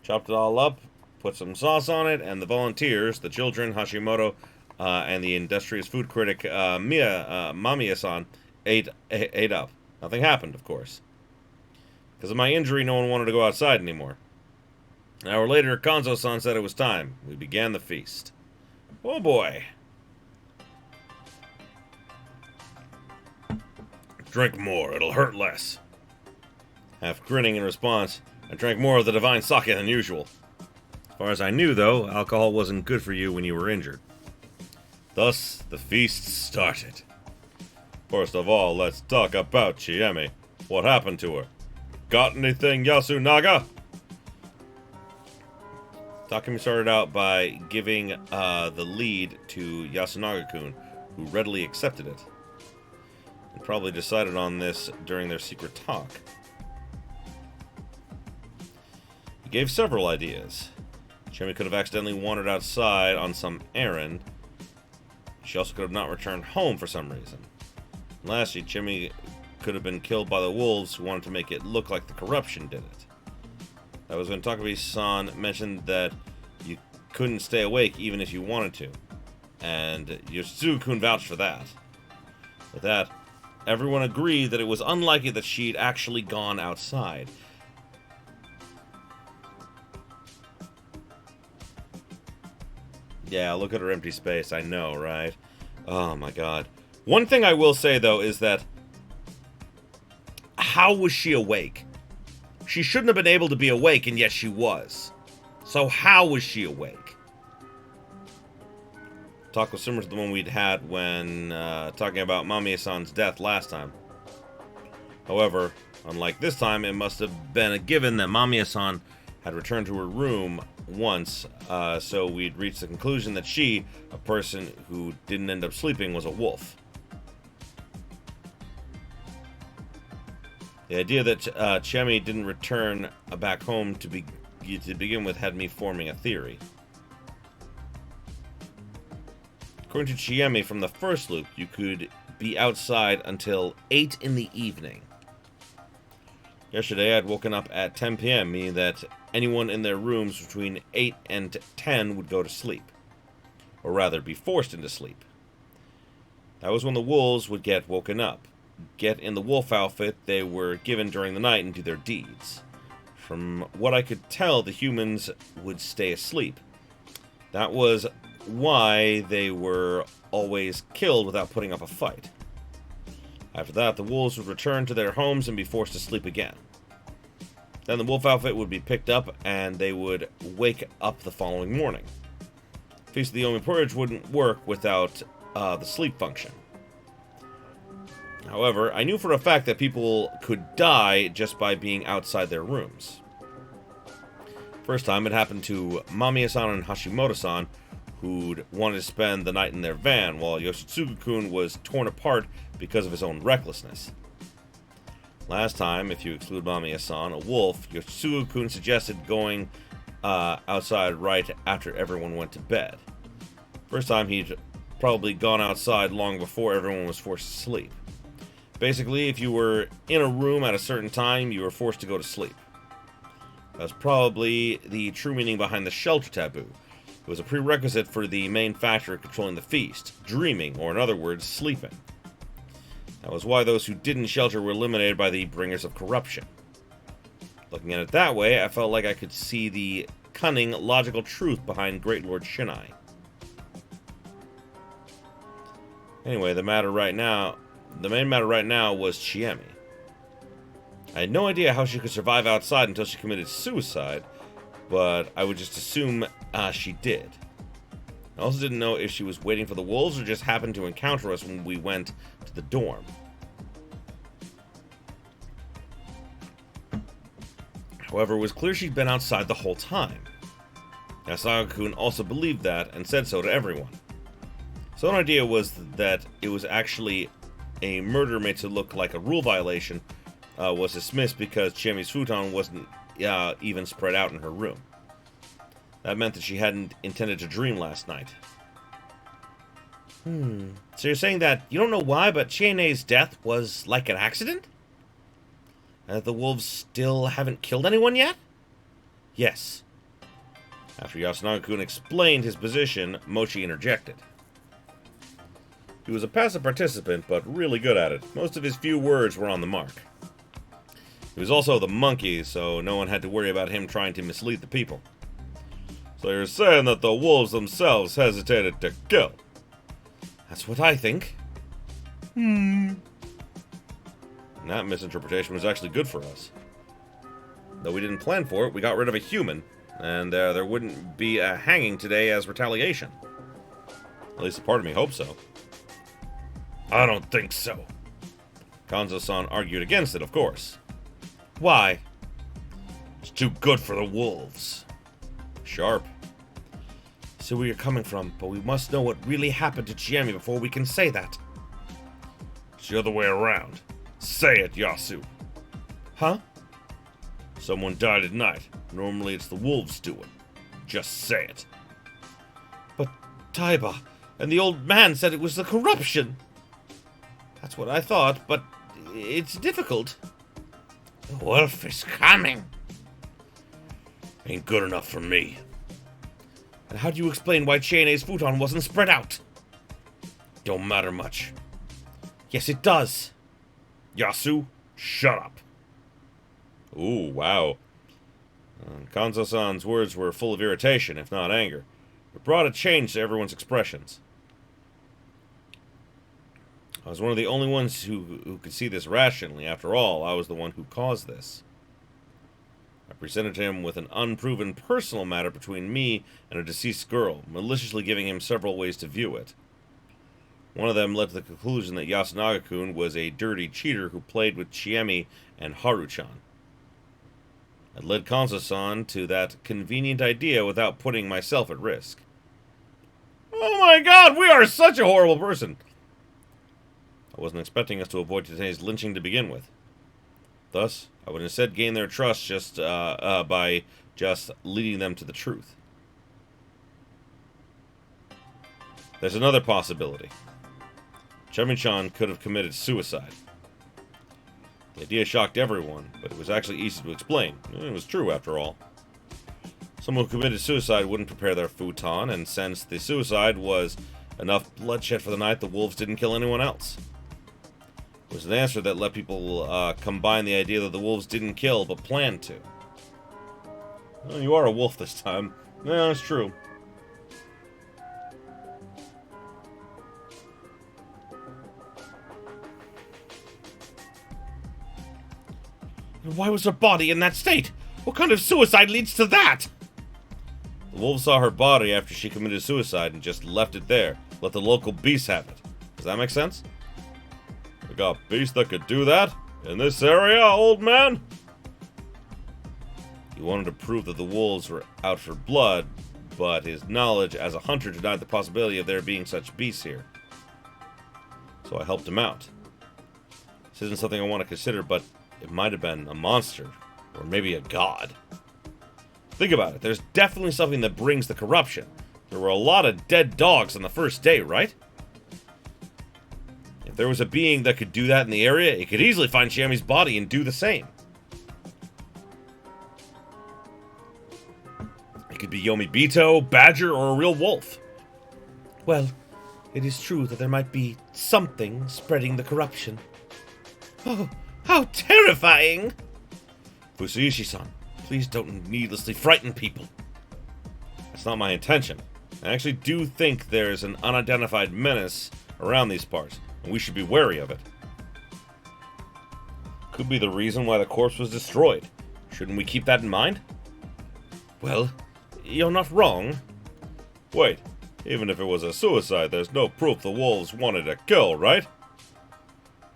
Chopped it all up, put some sauce on it, and the volunteers, the children, Hashimoto, and the industrious food critic Mamiya-san, ate up. Nothing happened, of course. Because of my injury, no one wanted to go outside anymore. An hour later, Kanzo-san said it was time. We began the feast. Oh boy. Drink more, it'll hurt less. Half grinning in response, I drank more of the divine sake than usual. As far as I knew, though, alcohol wasn't good for you when you were injured. Thus, the feast started. First of all, let's talk about Chiemi. What happened to her? Got anything, Yasunaga? Takumi started out by giving the lead to Yasunaga-kun, who readily accepted it. And probably decided on this during their secret talk. He gave several ideas. Chiemi could have accidentally wandered outside on some errand. She also could have not returned home for some reason. And lastly, Chiemi could have been killed by the wolves who wanted to make it look like the corruption did it. That was when Takumi-san mentioned that you couldn't stay awake even if you wanted to. And Yoshitsugu-kun vouched for that. With that, everyone agreed that it was unlikely that she'd actually gone outside. Yeah, look at her empty space, I know, right? Oh my god. One thing I will say, though, is that... how was she awake? She shouldn't have been able to be awake, and yet she was. So how was she awake? Talk was similar to the one we'd had when talking about Mamiya-san's death last time. However, unlike this time, it must have been a given that Mamiya-san had returned to her room once, so we'd reached the conclusion that she, a person who didn't end up sleeping, was a wolf. The idea that Chiemi didn't return back home to begin with had me forming a theory. According to Chiemi, from the first loop, you could be outside until 8 in the evening. Yesterday, I'd woken up at 10 p.m., meaning that anyone in their rooms between 8 and 10 would go to sleep. Or rather, be forced into sleep. That was when the wolves would get woken up, get in the wolf outfit they were given during the night, and do their deeds. From what I could tell, the humans would stay asleep. That was why they were always killed without putting up a fight. After that, the wolves would return to their homes and be forced to sleep again. Then the wolf outfit would be picked up, and they would wake up the following morning. Feast of the Yomi-Porridge wouldn't work without the sleep function. However, I knew for a fact that people could die just by being outside their rooms. First time, it happened to Mamiya-san and Hashimoto-san, who'd wanted to spend the night in their van, while Yoshitsugu-kun was torn apart because of his own recklessness. Last time, if you exclude Mamiya-san, a wolf, Yoshitsugu-kun suggested going outside right after everyone went to bed. First time, he'd probably gone outside long before everyone was forced to sleep. Basically, if you were in a room at a certain time, you were forced to go to sleep. That's probably the true meaning behind the shelter taboo. It was a prerequisite for the main factor controlling the feast, dreaming, or in other words, sleeping. That was why those who didn't shelter were eliminated by the bringers of corruption. Looking at it that way, I felt like I could see the cunning, logical truth behind Great Lord Shinai. Anyway, the main matter right now was Chiemi. I had no idea how she could survive outside until she committed suicide, but I would just assume she did. I also didn't know if she was waiting for the wolves or just happened to encounter us when we went to the dorm. However, it was clear she'd been outside the whole time. Yasunaga-kun also believed that and said so to everyone. So an idea was that it was actually a murder made to look like a rule violation was dismissed because Chiemi's futon wasn't even spread out in her room. That meant that she hadn't intended to dream last night. So you're saying that you don't know why, but Chiene's death was like an accident? And that the wolves still haven't killed anyone yet? Yes. After Yasunaga-kun explained his position, Mochi interjected. He was a passive participant, but really good at it. Most of his few words were on the mark. He was also the monkey, so no one had to worry about him trying to mislead the people. So you're saying that the wolves themselves hesitated to kill? That's what I think. And that misinterpretation was actually good for us. Though we didn't plan for it, we got rid of a human, and there wouldn't be a hanging today as retaliation. At least a part of me hopes so. I don't think so. Kanzo-san argued against it, of course. Why? It's too good for the wolves. Sharp. So where you're coming from, but we must know what really happened to Chiemi before we can say that. It's the other way around. Say it, Yasu. Huh? Someone died at night. Normally it's the wolves do it. Just say it. But Taiba and the old man said it was the corruption. That's what I thought, but it's difficult. The wolf is coming. Ain't good enough for me. And how do you explain why Chiene's futon wasn't spread out? Don't matter much. Yes, it does. Yasu, shut up. Ooh, wow. Kanzo-san's words were full of irritation, if not anger. It brought a change to everyone's expressions. I was one of the only ones who could see this rationally. After all, I was the one who caused this. I presented him with an unproven personal matter between me and a deceased girl, maliciously giving him several ways to view it. One of them led to the conclusion that Yasunaga-kun was a dirty cheater who played with Chiemi and Haru-chan. I led Kanzo-san to that convenient idea without putting myself at risk. Oh my god, we are such a horrible person! I wasn't expecting us to avoid today's lynching to begin with. Thus, I would instead gain their trust just by just leading them to the truth. There's another possibility. Chiemi-chan could have committed suicide. The idea shocked everyone, but it was actually easy to explain. It was true, after all. Someone who committed suicide wouldn't prepare their futon, and since the suicide was enough bloodshed for the night, the wolves didn't kill anyone else. It was an answer that let people combine the idea that the wolves didn't kill, but planned to. Well, you are a wolf this time. Yeah, that's true. Why was her body in that state? What kind of suicide leads to that? The wolves saw her body after she committed suicide and just left it there. Let the local beasts have it. Does that make sense? We got beasts that could do that? In this area, old man? He wanted to prove that the wolves were out for blood, but his knowledge as a hunter denied the possibility of there being such beasts here. So I helped him out. This isn't something I want to consider, but it might have been a monster, or maybe a god. Think about it, there's definitely something that brings the corruption. There were a lot of dead dogs on the first day, right? If there was a being that could do that in the area, it could easily find Chiemi's body and do the same. It could be Yomibito, Badger, or a real wolf. Well, it is true that there might be something spreading the corruption. Oh, how terrifying! Fusaishi-san, please don't needlessly frighten people. That's not my intention. I actually do think there's an unidentified menace around these parts, and we should be wary of it. Could be the reason why the corpse was destroyed. Shouldn't we keep that in mind? Well, you're not wrong. Wait, even if it was a suicide, there's no proof the wolves wanted to kill, right?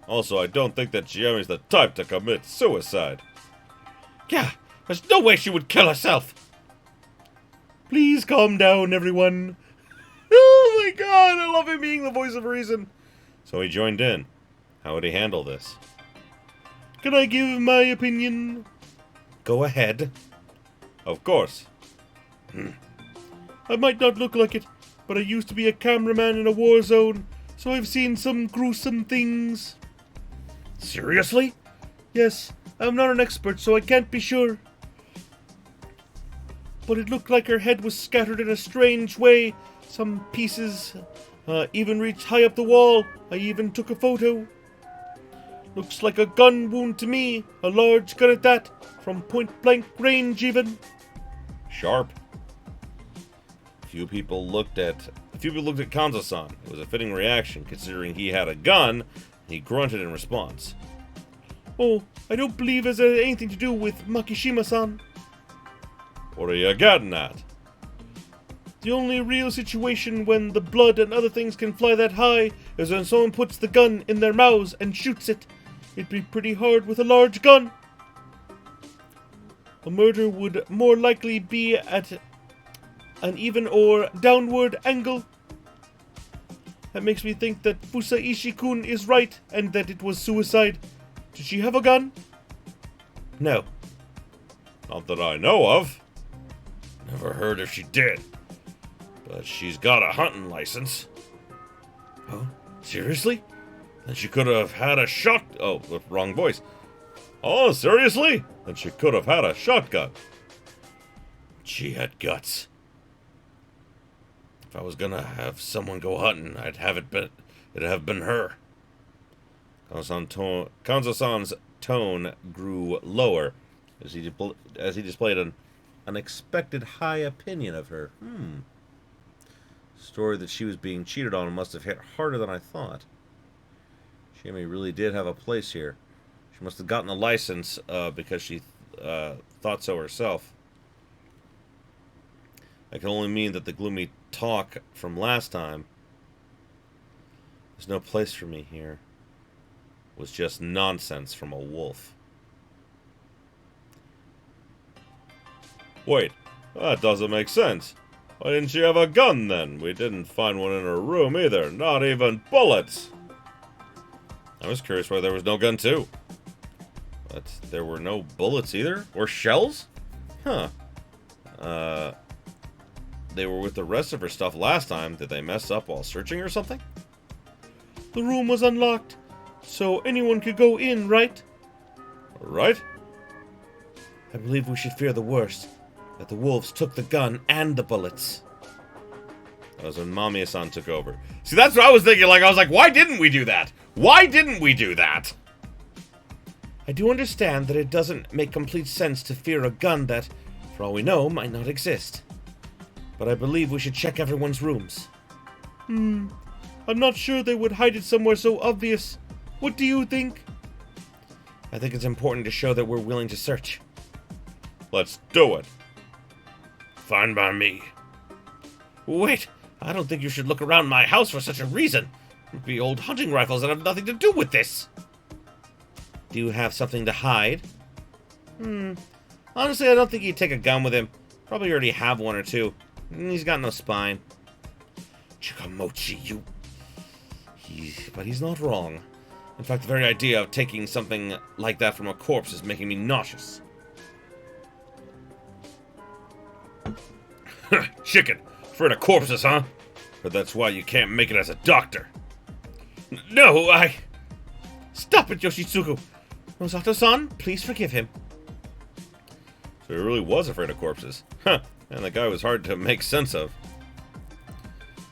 Also, I don't think that Chiemi's the type to commit suicide. Yeah, there's no way she would kill herself. Please calm down, everyone. Oh my god, I love him being the voice of reason. So he joined in. How would he handle this? Can I give my opinion? Go ahead. Of course. I might not look like it, but I used to be a cameraman in a war zone, so I've seen some gruesome things. Seriously? Yes, I'm not an expert, so I can't be sure. But it looked like her head was scattered in a strange way. Some pieces even reached high up the wall. I even took a photo. Looks like a gun wound to me. A large gun at that. From point-blank range, even. Sharp. A few people looked at Kanzo-san. It was a fitting reaction, considering he had a gun. He grunted in response. Oh, I don't believe it has anything to do with Makishima-san. What are you getting at? The only real situation when the blood and other things can fly that high is when someone puts the gun in their mouths and shoots it. It'd be pretty hard with a large gun. A murder would more likely be at an even or downward angle. That makes me think that Fusaishi-kun is right and that it was suicide. Did she have a gun? No. Not that I know of. Never heard if she did. But she's got a hunting license. Oh, seriously? Then she could have had a shot... Oh, wrong voice. Oh, seriously? Then she could have had a shotgun. She had guts. If I was gonna have someone go hunting, it'd have been her. Kanzo-san's tone grew lower as he displayed an unexpected high opinion of her. Story that she was being cheated on must have hit harder than I thought. Chiemi really did have a place here. She must have gotten a license because she thought so herself. That can only mean that the gloomy talk from last time, "There's no place for me here," was just nonsense from a wolf. Wait, that doesn't make sense. Why didn't she have a gun then? We didn't find one in her room either, not even bullets. I was curious why there was no gun too. But there were no bullets either? Or shells? Huh. They were with the rest of her stuff last time. Did they mess up while searching or something? The room was unlocked, so anyone could go in, right? Right? I believe we should fear the worst. That the wolves took the gun and the bullets. That was when Mamiya-san took over. See, that's what I was thinking. I was like, why didn't we do that? Why didn't we do that? I do understand that it doesn't make complete sense to fear a gun that, for all we know, might not exist. But I believe we should check everyone's rooms. I'm not sure they would hide it somewhere so obvious. What do you think? I think it's important to show that we're willing to search. Let's do it. Fine by me. Wait, I don't think you should look around my house for such a reason. It'd be old hunting rifles that have nothing to do with this. Do you have something to hide? Honestly, I don't think he'd take a gun with him. Probably already have one or two. He's got no spine. Chikamochi, But he's not wrong. In fact, the very idea of taking something like that from a corpse is making me nauseous. Chicken. Afraid of corpses, huh? But that's why you can't make it as a doctor. No, Stop it, Yoshitsugu. Rosato-san, please forgive him. So he really was afraid of corpses. Huh. And the guy was hard to make sense of.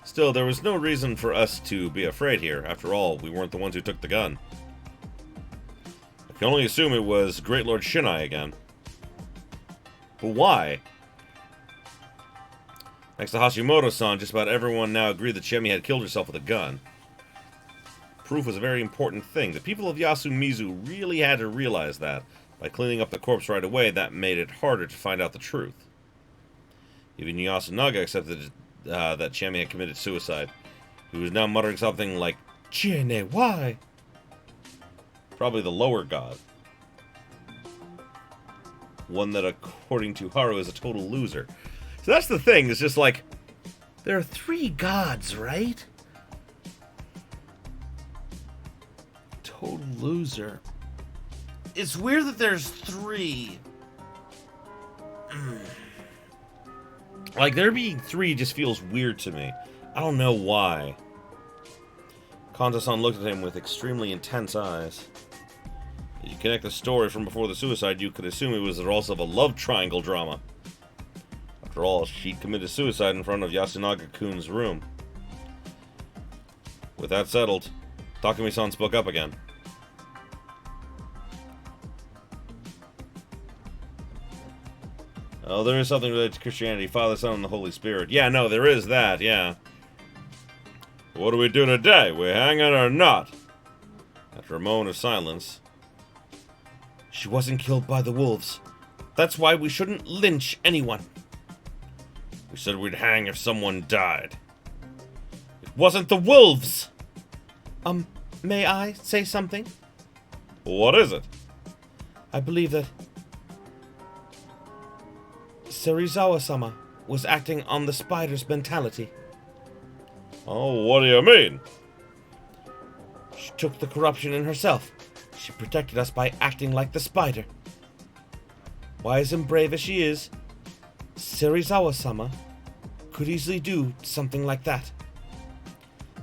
Still, there was no reason for us to be afraid here. After all, we weren't the ones who took the gun. I can only assume it was Great Lord Shinai again. But why? Next to Hashimoto-san, just about everyone now agreed that Chiemi had killed herself with a gun. Proof was a very important thing. The people of Yasumizu really had to realize that. By cleaning up the corpse right away, that made it harder to find out the truth. Even Yasunaga accepted that Chiemi had committed suicide. He was now muttering something like, "Chiene, why?" Probably the lower god. One that, according to Haru, is a total loser. So that's the thing, it's just like, there are 3 gods, right? Total loser. It's weird that there's 3. Like, there being 3 just feels weird to me. I don't know why. Kanto-san looked at him with extremely intense eyes. If you connect the story from before the suicide, you could assume it was the result of a love triangle drama. After all, she'd committed suicide in front of Yasunaga-kun's room. With that settled, Takumi-san spoke up again. Oh, there is something related to Christianity, Father, Son, and the Holy Spirit. Yeah, no, there is that, yeah. What do we do today? We hang it or not? After a moment of silence. She wasn't killed by the wolves. That's why we shouldn't lynch anyone. We said we'd hang if someone died. It wasn't the wolves! May I say something? What is it? I believe that Serizawa-sama was acting on the spider's mentality. Oh, what do you mean? She took the corruption in herself. She protected us by acting like the spider. Wise and brave as she is, Serizawa-sama could easily do something like that.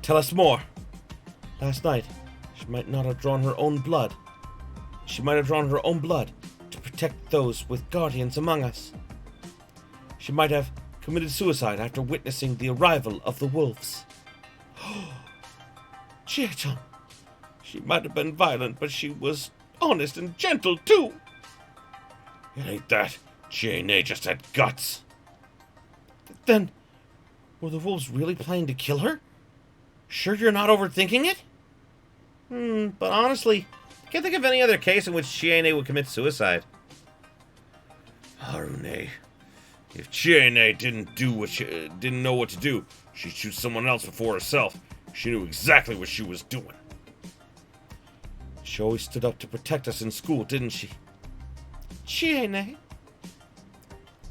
Tell us more. Last night, she might not have drawn her own blood. She might have drawn her own blood to protect those with guardians among us. She might have committed suicide after witnessing the arrival of the wolves. Chie-chan. She might have been violent, but she was honest and gentle, too. It ain't that. Chiene just had guts. Then, were the wolves really planning to kill her? Sure you're not overthinking it? But honestly, I can't think of any other case in which Chiene would commit suicide. Harune. If Chiene didn't know what to do, she'd shoot someone else before herself. She knew exactly what she was doing. She always stood up to protect us in school, didn't she? Chiene.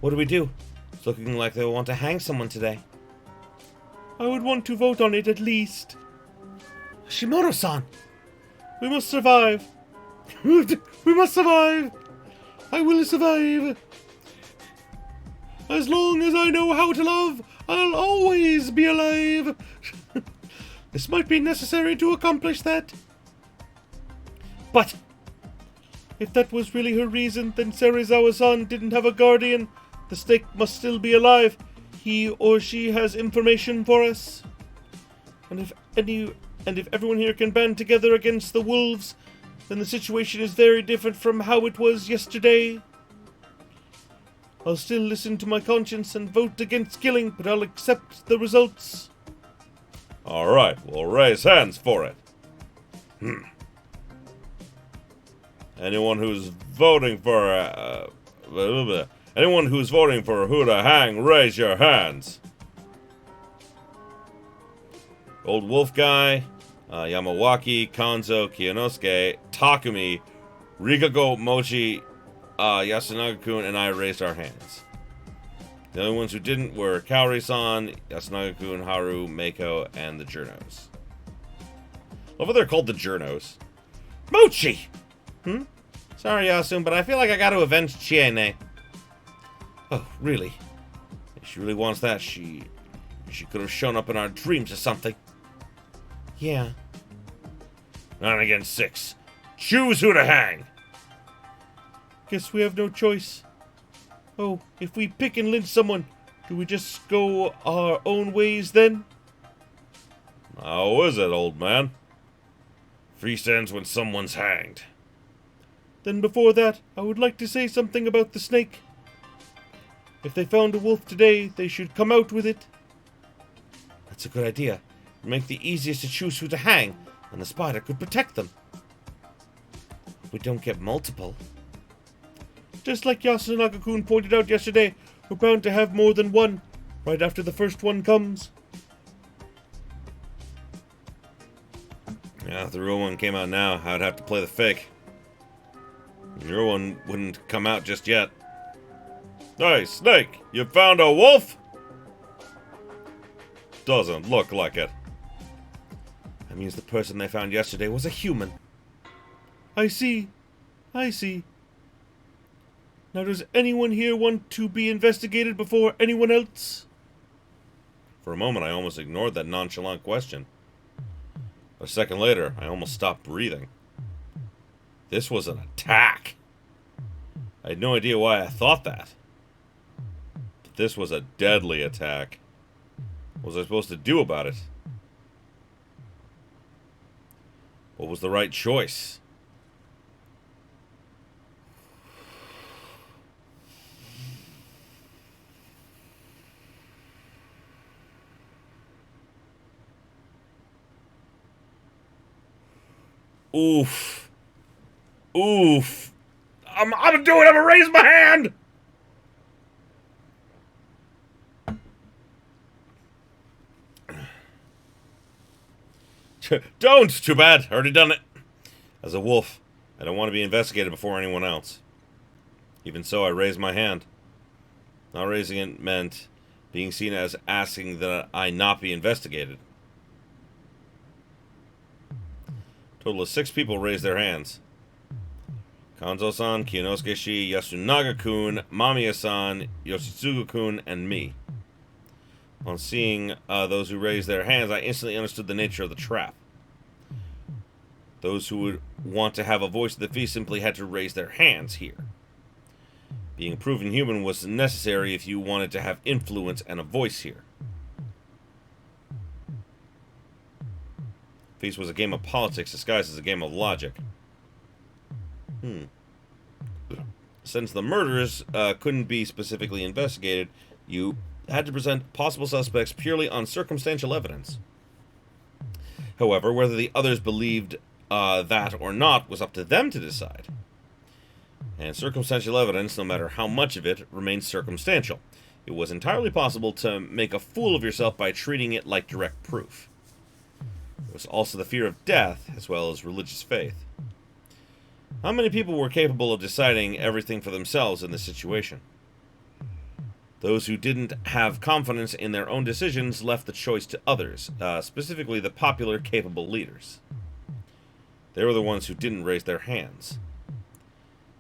What do we do? It's looking like they'll want to hang someone today. I would want to vote on it at least. Shimoto-san! We must survive. We must survive. I will survive. As long as I know how to love, I'll always be alive. This might be necessary to accomplish that. But if that was really her reason, then Serizawa-san didn't have a guardian. The snake must still be alive. He or she has information for us. And if everyone here can band together against the wolves, then the situation is very different from how it was yesterday. I'll still listen to my conscience and vote against killing, but I'll accept the results. All right, we'll raise hands for it. Anyone who's voting for who to hang, raise your hands. Old Wolf Guy, Yamawaki, Kanzo, Kiyonosuke, Takumi, Rigago, Mochi, Yasunaga-kun, and I raised our hands. The only ones who didn't were Kaori-san, Yasunaga-kun, Haru, Meiko, and the Journos. Love how they're called the Journos. Mochi! Sorry, Yasun, but I feel like I gotta avenge Chiene. Oh, really? If she really wants that, she could have shown up in our dreams or something. Yeah. 9 against 6. Choose who to hang! Guess we have no choice. Oh, if we pick and lynch someone, do we just go our own ways then? How is it, old man? Feast ends when someone's hanged. Then before that, I would like to say something about the snake. If they found a wolf today, they should come out with it. That's a good idea. It'd make the easiest to choose who to hang, and the spider could protect them. We don't get multiple. Just like Yasunaga-kun pointed out yesterday, we're bound to have more than one, right after the first one comes. Yeah, if the real one came out now, I'd have to play the fake. Your one wouldn't come out just yet. Hey, Snake, you found a wolf? Doesn't look like it. That means the person they found yesterday was a human. I see. I see. Now, does anyone here want to be investigated before anyone else? For a moment, I almost ignored that nonchalant question. A second later, I almost stopped breathing. This was an attack. I had no idea why I thought that. But this was a deadly attack. What was I supposed to do about it? What was the right choice? Oof. Oof. I'm gonna do it. I'm gonna raise my hand. Don't! Too bad. Already done it. As a wolf, I don't want to be investigated before anyone else. Even so, I raised my hand. Not raising it meant being seen as asking that I not be investigated. A total of 6 people raised their hands. Kanzo-san, Kiyonosuke-shi, Yasunaga-kun, Mamiya-san, Yoshitsugu-kun, and me. On seeing those who raised their hands, I instantly understood the nature of the trap. Those who would want to have a voice at the feast simply had to raise their hands here. Being a proven human was necessary if you wanted to have influence and a voice here. Feast was a game of politics disguised as a game of logic. Since the murderers couldn't be specifically investigated, you had to present possible suspects purely on circumstantial evidence. However, whether the others believed that or not was up to them to decide. And circumstantial evidence, no matter how much of it, remains circumstantial. It was entirely possible to make a fool of yourself by treating it like direct proof. There was also the fear of death, as well as religious faith. How many people were capable of deciding everything for themselves in this situation? Those who didn't have confidence in their own decisions left the choice to others, specifically the popular, capable leaders. They were the ones who didn't raise their hands.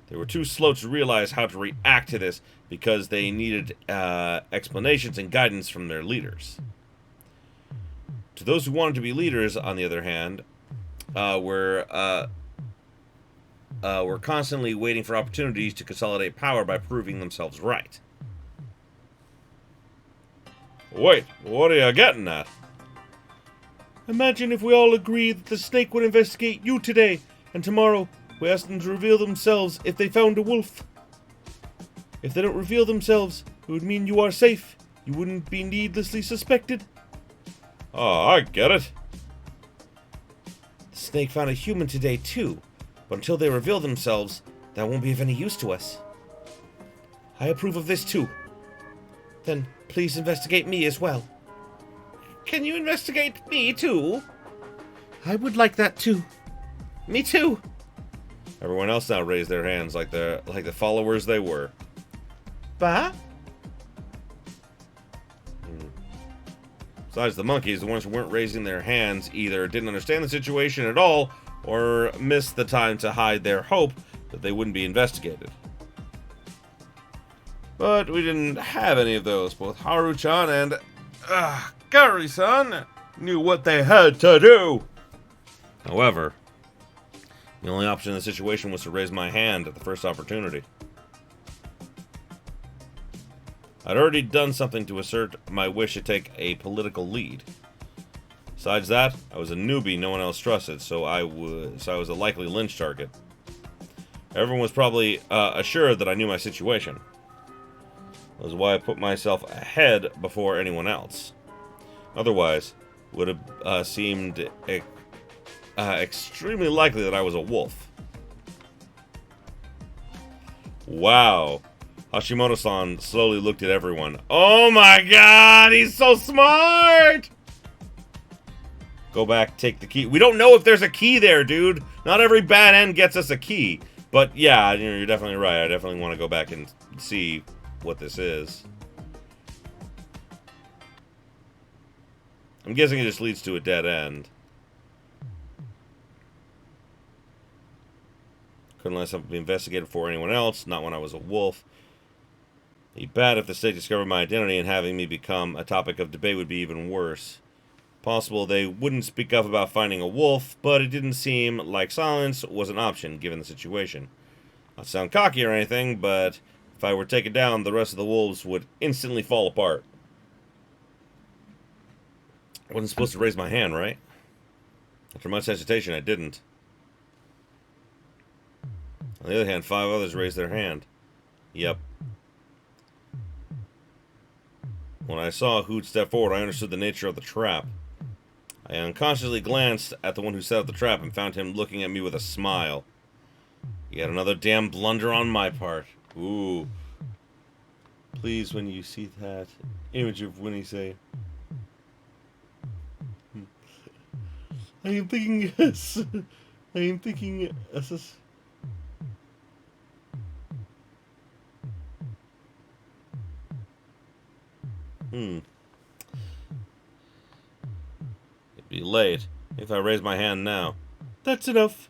They were too slow to realize how to react to this because they needed explanations and guidance from their leaders. To those who wanted to be leaders, on the other hand, were constantly waiting for opportunities to consolidate power by proving themselves right. Wait, what are you getting at? Imagine if we all agree that the snake would investigate you today, and tomorrow we ask them to reveal themselves if they found a wolf. If they don't reveal themselves, it would mean you are safe. You wouldn't be needlessly suspected. Oh, I get it. The snake found a human today too, but until they reveal themselves, that won't be of any use to us. I approve of this too. Then please investigate me as well. Can you investigate me too? I would like that too. Me too. Everyone else now raised their hands like the followers they were. Bah? Besides the monkeys, the ones who weren't raising their hands either didn't understand the situation at all or missed the time to hide their hope that they wouldn't be investigated. But we didn't have any of those. Both Haru-chan and Gary-san knew what they had to do. However, the only option in the situation was to raise my hand at the first opportunity. I'd already done something to assert my wish to take a political lead. Besides that, I was a newbie no one else trusted, so I was a likely lynch target. Everyone was probably assured that I knew my situation. That was why I put myself ahead before anyone else. Otherwise, would have seemed extremely likely that I was a wolf. Wow. Hashimoto-san slowly looked at everyone. Oh my god, he's so smart! Go back, take the key. We don't know if there's a key there, dude. Not every bad end gets us a key. But yeah, you're definitely right. I definitely want to go back and see what this is. I'm guessing it just leads to a dead end. Couldn't let something be investigated before anyone else, not when I was a wolf. It'd be bad if the state discovered my identity, and having me become a topic of debate would be even worse. Possible they wouldn't speak up about finding a wolf, but it didn't seem like silence was an option given the situation. Not to sound cocky or anything, but if I were taken down, the rest of the wolves would instantly fall apart. I wasn't supposed to raise my hand, right? After much hesitation, I didn't. On the other hand, 5 others raised their hand. Yep. When I saw Hoot step forward, I understood the nature of the trap. I unconsciously glanced at the one who set up the trap and found him looking at me with a smile. Yet another damn blunder on my part. Ooh. Please, when you see that image of Winnie, say, I am thinking yes. I am thinking yes. It'd be late if I raise my hand now. That's enough.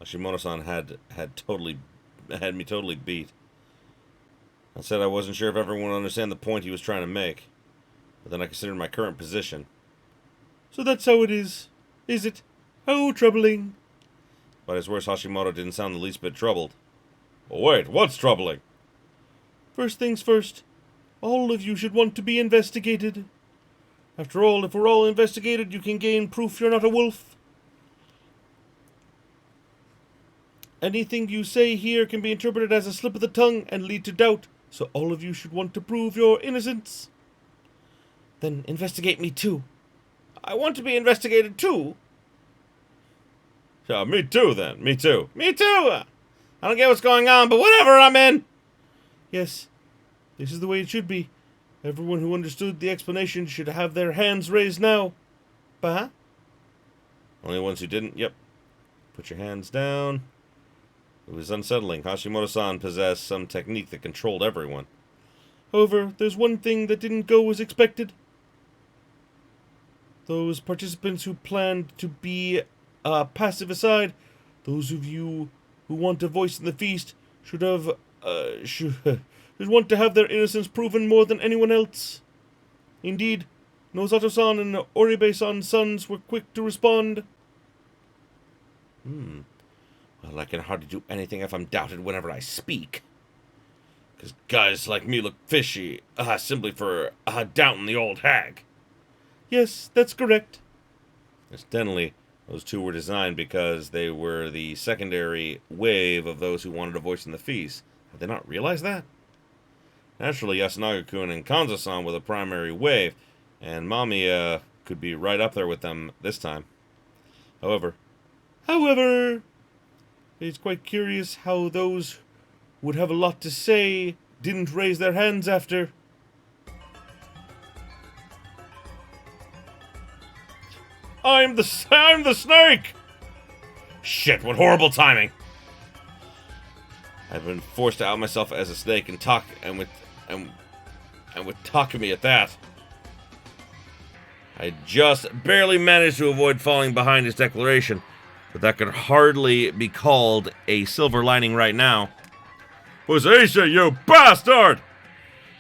Hashimoto-san had me totally beat. I said I wasn't sure if everyone would understand the point he was trying to make, but then I considered my current position. So that's how it is it? How troubling. But his worst, Hashimoto didn't sound the least bit troubled. Well, wait, what's troubling? First things first. All of you should want to be investigated. After all, if we're all investigated, you can gain proof you're not a wolf. Anything you say here can be interpreted as a slip of the tongue and lead to doubt, so all of you should want to prove your innocence. Then investigate me too. I want to be investigated too. Yeah, me too then. Me too. Me too! I don't get what's going on, but whatever, I'm in! Yes. This is the way it should be. Everyone who understood the explanation should have their hands raised now. Bah? Only ones who didn't? Yep. Put your hands down. It was unsettling. Hashimoto-san possessed some technique that controlled everyone. However, there's one thing that didn't go as expected. Those participants who planned to be passive aside, those of you who want a voice in the feast, should want to have their innocence proven more than anyone else. Indeed, Nozoto-san and Oribe-san's sons were quick to respond. Well, I can hardly do anything if I'm doubted whenever I speak. Because guys like me look fishy, simply for doubting the old hag. Yes, that's correct. Incidentally, those two were designed because they were the secondary wave of those who wanted a voice in the feast. Have they not realized that? Naturally, Yasunaga-kun and Kanzo-san were the primary wave, and Mamiya could be right up there with them this time. However, it's quite curious how those who would have a lot to say didn't raise their hands after. I'm the snake! Shit, what horrible timing! I've been forced to out myself as a snake and with Takumi at that. I just barely managed to avoid falling behind his declaration, but that could hardly be called a silver lining right now. Aisha, you bastard!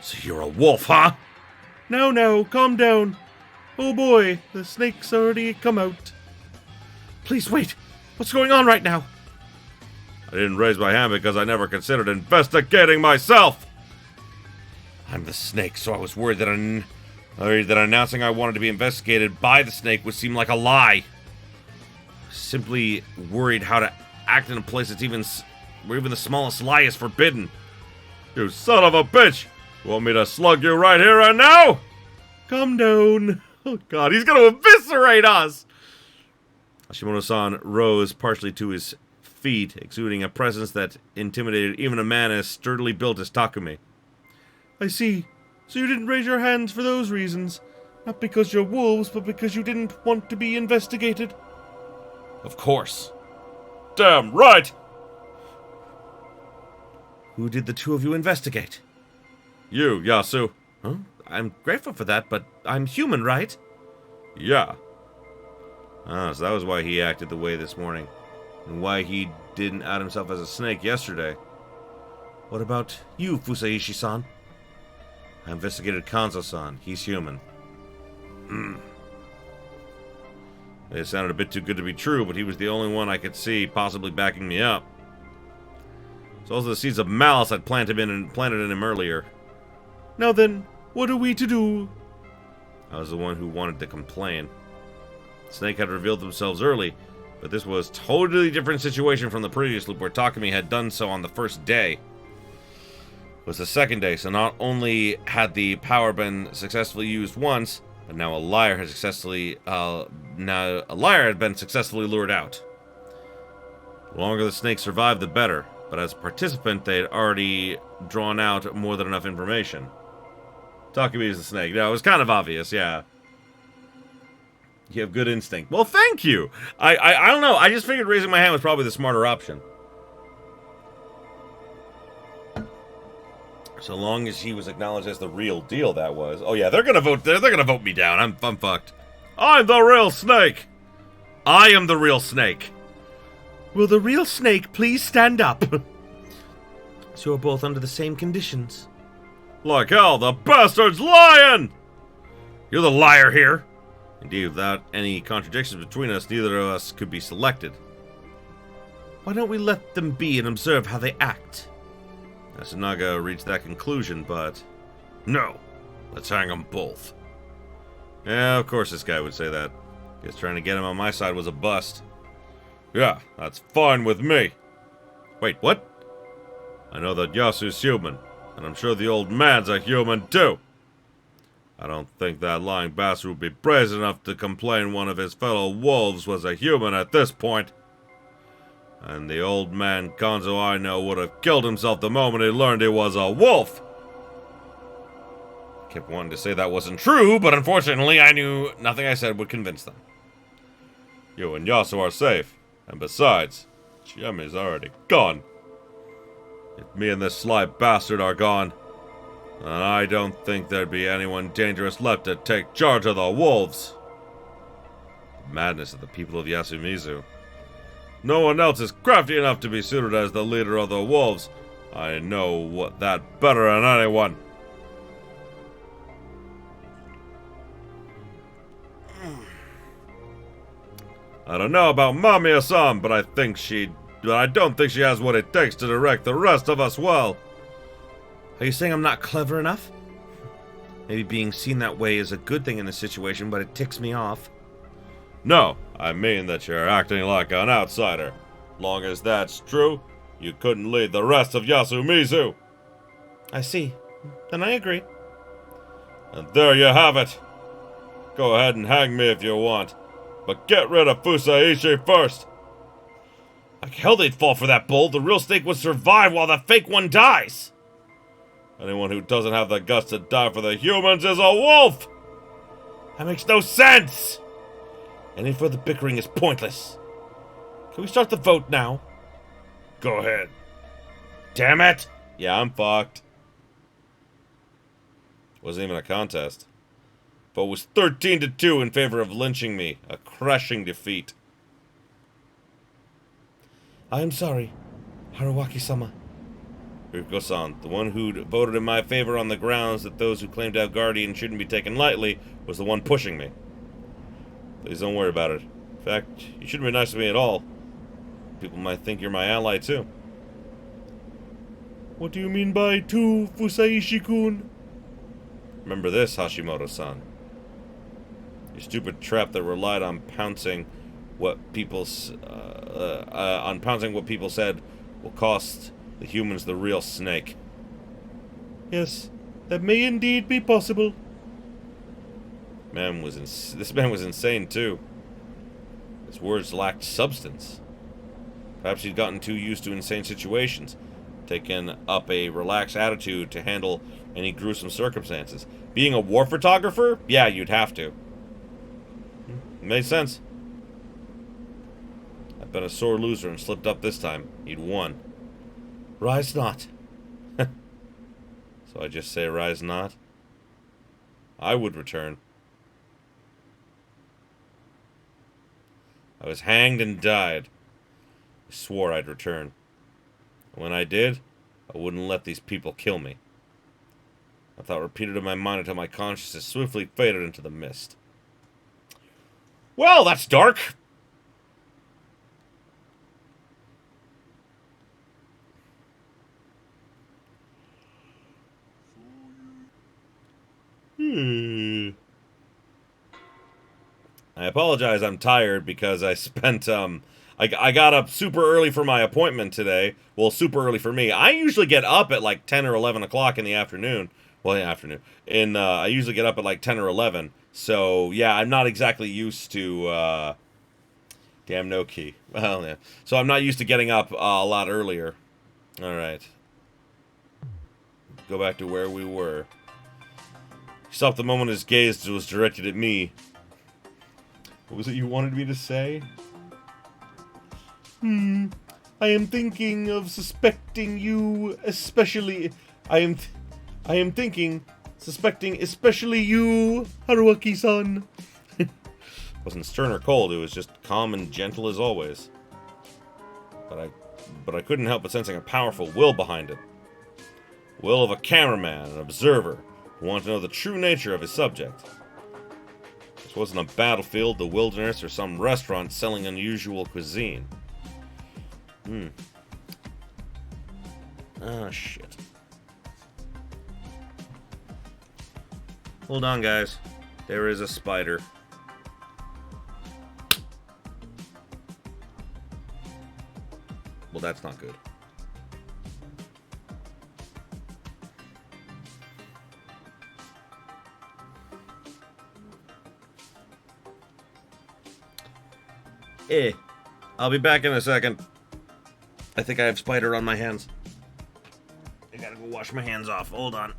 So you're a wolf, huh? No, calm down. Oh boy, the snake's already come out. Please wait, what's going on right now? I didn't raise my hand because I never considered investigating myself. I'm the snake, so I was worried that announcing I wanted to be investigated by the snake would seem like a lie. Simply worried how to act in a place that's where even the smallest lie is forbidden. You son of a bitch! You want me to slug you right here, right now? Calm down. Oh god, he's gonna eviscerate us! Hashimoto-san rose partially to his feet, exuding a presence that intimidated even a man as sturdily built as Takumi. I see. So you didn't raise your hands for those reasons. Not because you're wolves, but because you didn't want to be investigated. Of course. Damn right! Who did the two of you investigate? You, Yasu. Huh? I'm grateful for that, but I'm human, right? Yeah. Ah, so that was why he acted the way this morning. And why he didn't out himself as a snake yesterday. What about you, Fusaishi-san? I investigated Kanzo-san. He's human. It sounded a bit too good to be true, but he was the only one I could see possibly backing me up. So also the seeds of malice I'd planted in him earlier. Now then, what are we to do? I was the one who wanted to complain. Snake had revealed themselves early, but this was a totally different situation from the previous loop where Takumi had done so on the first day. It was the second day, so not only had the power been successfully used once, but now a liar had been successfully lured out. The longer the snake survived, the better, but as a participant, they had already drawn out more than enough information. Takumi is the snake. No, it was kind of obvious, yeah. You have good instinct. Well, thank you! I don't know, I just figured raising my hand was probably the smarter option. So long as he was acknowledged as the real deal, that was. Oh yeah, they're gonna vote. They're gonna vote me down. I'm fucked. I'm the real snake. I am the real snake. Will the real snake please stand up? So we're both under the same conditions. Like hell, the bastard's lying! You're the liar here. Indeed, without any contradictions between us, neither of us could be selected. Why don't we let them be and observe how they act? Nasunaga reached that conclusion, but... No! Let's hang them both. Yeah, of course this guy would say that. Guess trying to get him on my side was a bust. Yeah, that's fine with me. Wait, what? I know that Yasu's human, and I'm sure the old man's a human too. I don't think that lying bastard would be brazen enough to complain one of his fellow wolves was a human at this point. And the old man Kanzo I know would have killed himself the moment he learned he was a wolf. I kept wanting to say that wasn't true, but unfortunately I knew nothing I said would convince them. You and Yasu are safe, and besides, Chiami's already gone. If me and this sly bastard are gone, then I don't think there'd be anyone dangerous left to take charge of the wolves. The madness of the people of Yasumizu. No one else is crafty enough to be suited as the leader of the wolves. I know what that better than anyone. I don't know about Mamiya-san, but I don't think she has what it takes to direct the rest of us well. Are you saying I'm not clever enough? Maybe being seen that way is a good thing in this situation, but it ticks me off. No, I mean that you're acting like an outsider. Long as that's true, you couldn't lead the rest of Yasumizu. I see. Then I agree. And there you have it. Go ahead and hang me if you want, but get rid of Fusaishi first. Like hell they'd fall for that bull. The real snake would survive while the fake one dies. Anyone who doesn't have the guts to die for the humans is a wolf! That makes no sense! Any further bickering is pointless. Can we start the vote now? Go ahead. Damn it! Yeah, I'm fucked. Wasn't even a contest. Vote was 13-2 in favor of lynching me. A crushing defeat. I am sorry, Haruwaki-sama. Rikuko-san, the one who voted in my favor on the grounds that those who claim to have Guardian shouldn't be taken lightly, was the one pushing me. Please don't worry about it. In fact, you shouldn't be nice to me at all. People might think you're my ally, too. What do you mean by to, Fusaishi-kun? Remember this, Hashimoto-san. Your stupid trap that relied on pouncing what people said will cost the humans the real snake. Yes, That may indeed be possible. This man was insane too. His words lacked substance. Perhaps he'd gotten too used to insane situations, taken up a relaxed attitude to handle any gruesome circumstances. Being a war photographer? Yeah, you'd have to. Made sense. I've been a sore loser and slipped up this time. He'd won. Rise not. So I just say rise not? I would return. I was hanged and died. I swore I'd return. And when I did, I wouldn't let these people kill me. A thought repeated in my mind until my consciousness swiftly faded into the mist. Well, that's dark. I apologize, I'm tired because I spent, I got up super early for my appointment today. Well, super early for me. I usually get up at like 10 or 11 o'clock in the afternoon. Well, in the afternoon. I usually get up at like 10 or 11. So, yeah, I'm not exactly used to, damn, no key. Well, yeah. So I'm not used to getting up a lot earlier. Alright. Go back to where we were. He stopped the moment his gaze was directed at me. What was it you wanted me to say? I am thinking of suspecting you, especially... I am thinking, suspecting especially you, Haruaki-san. Wasn't stern or cold, it was just calm and gentle as always. But I couldn't help but sensing a powerful will behind it. Will of a cameraman, an observer, who wanted to know the true nature of his subject. This wasn't a battlefield, the wilderness, or some restaurant selling unusual cuisine. Ah, shit. Hold on, guys. There is a spider. Well, that's not good. I'll be back in a second. I think I have spider on my hands. I gotta go wash my hands off. Hold on.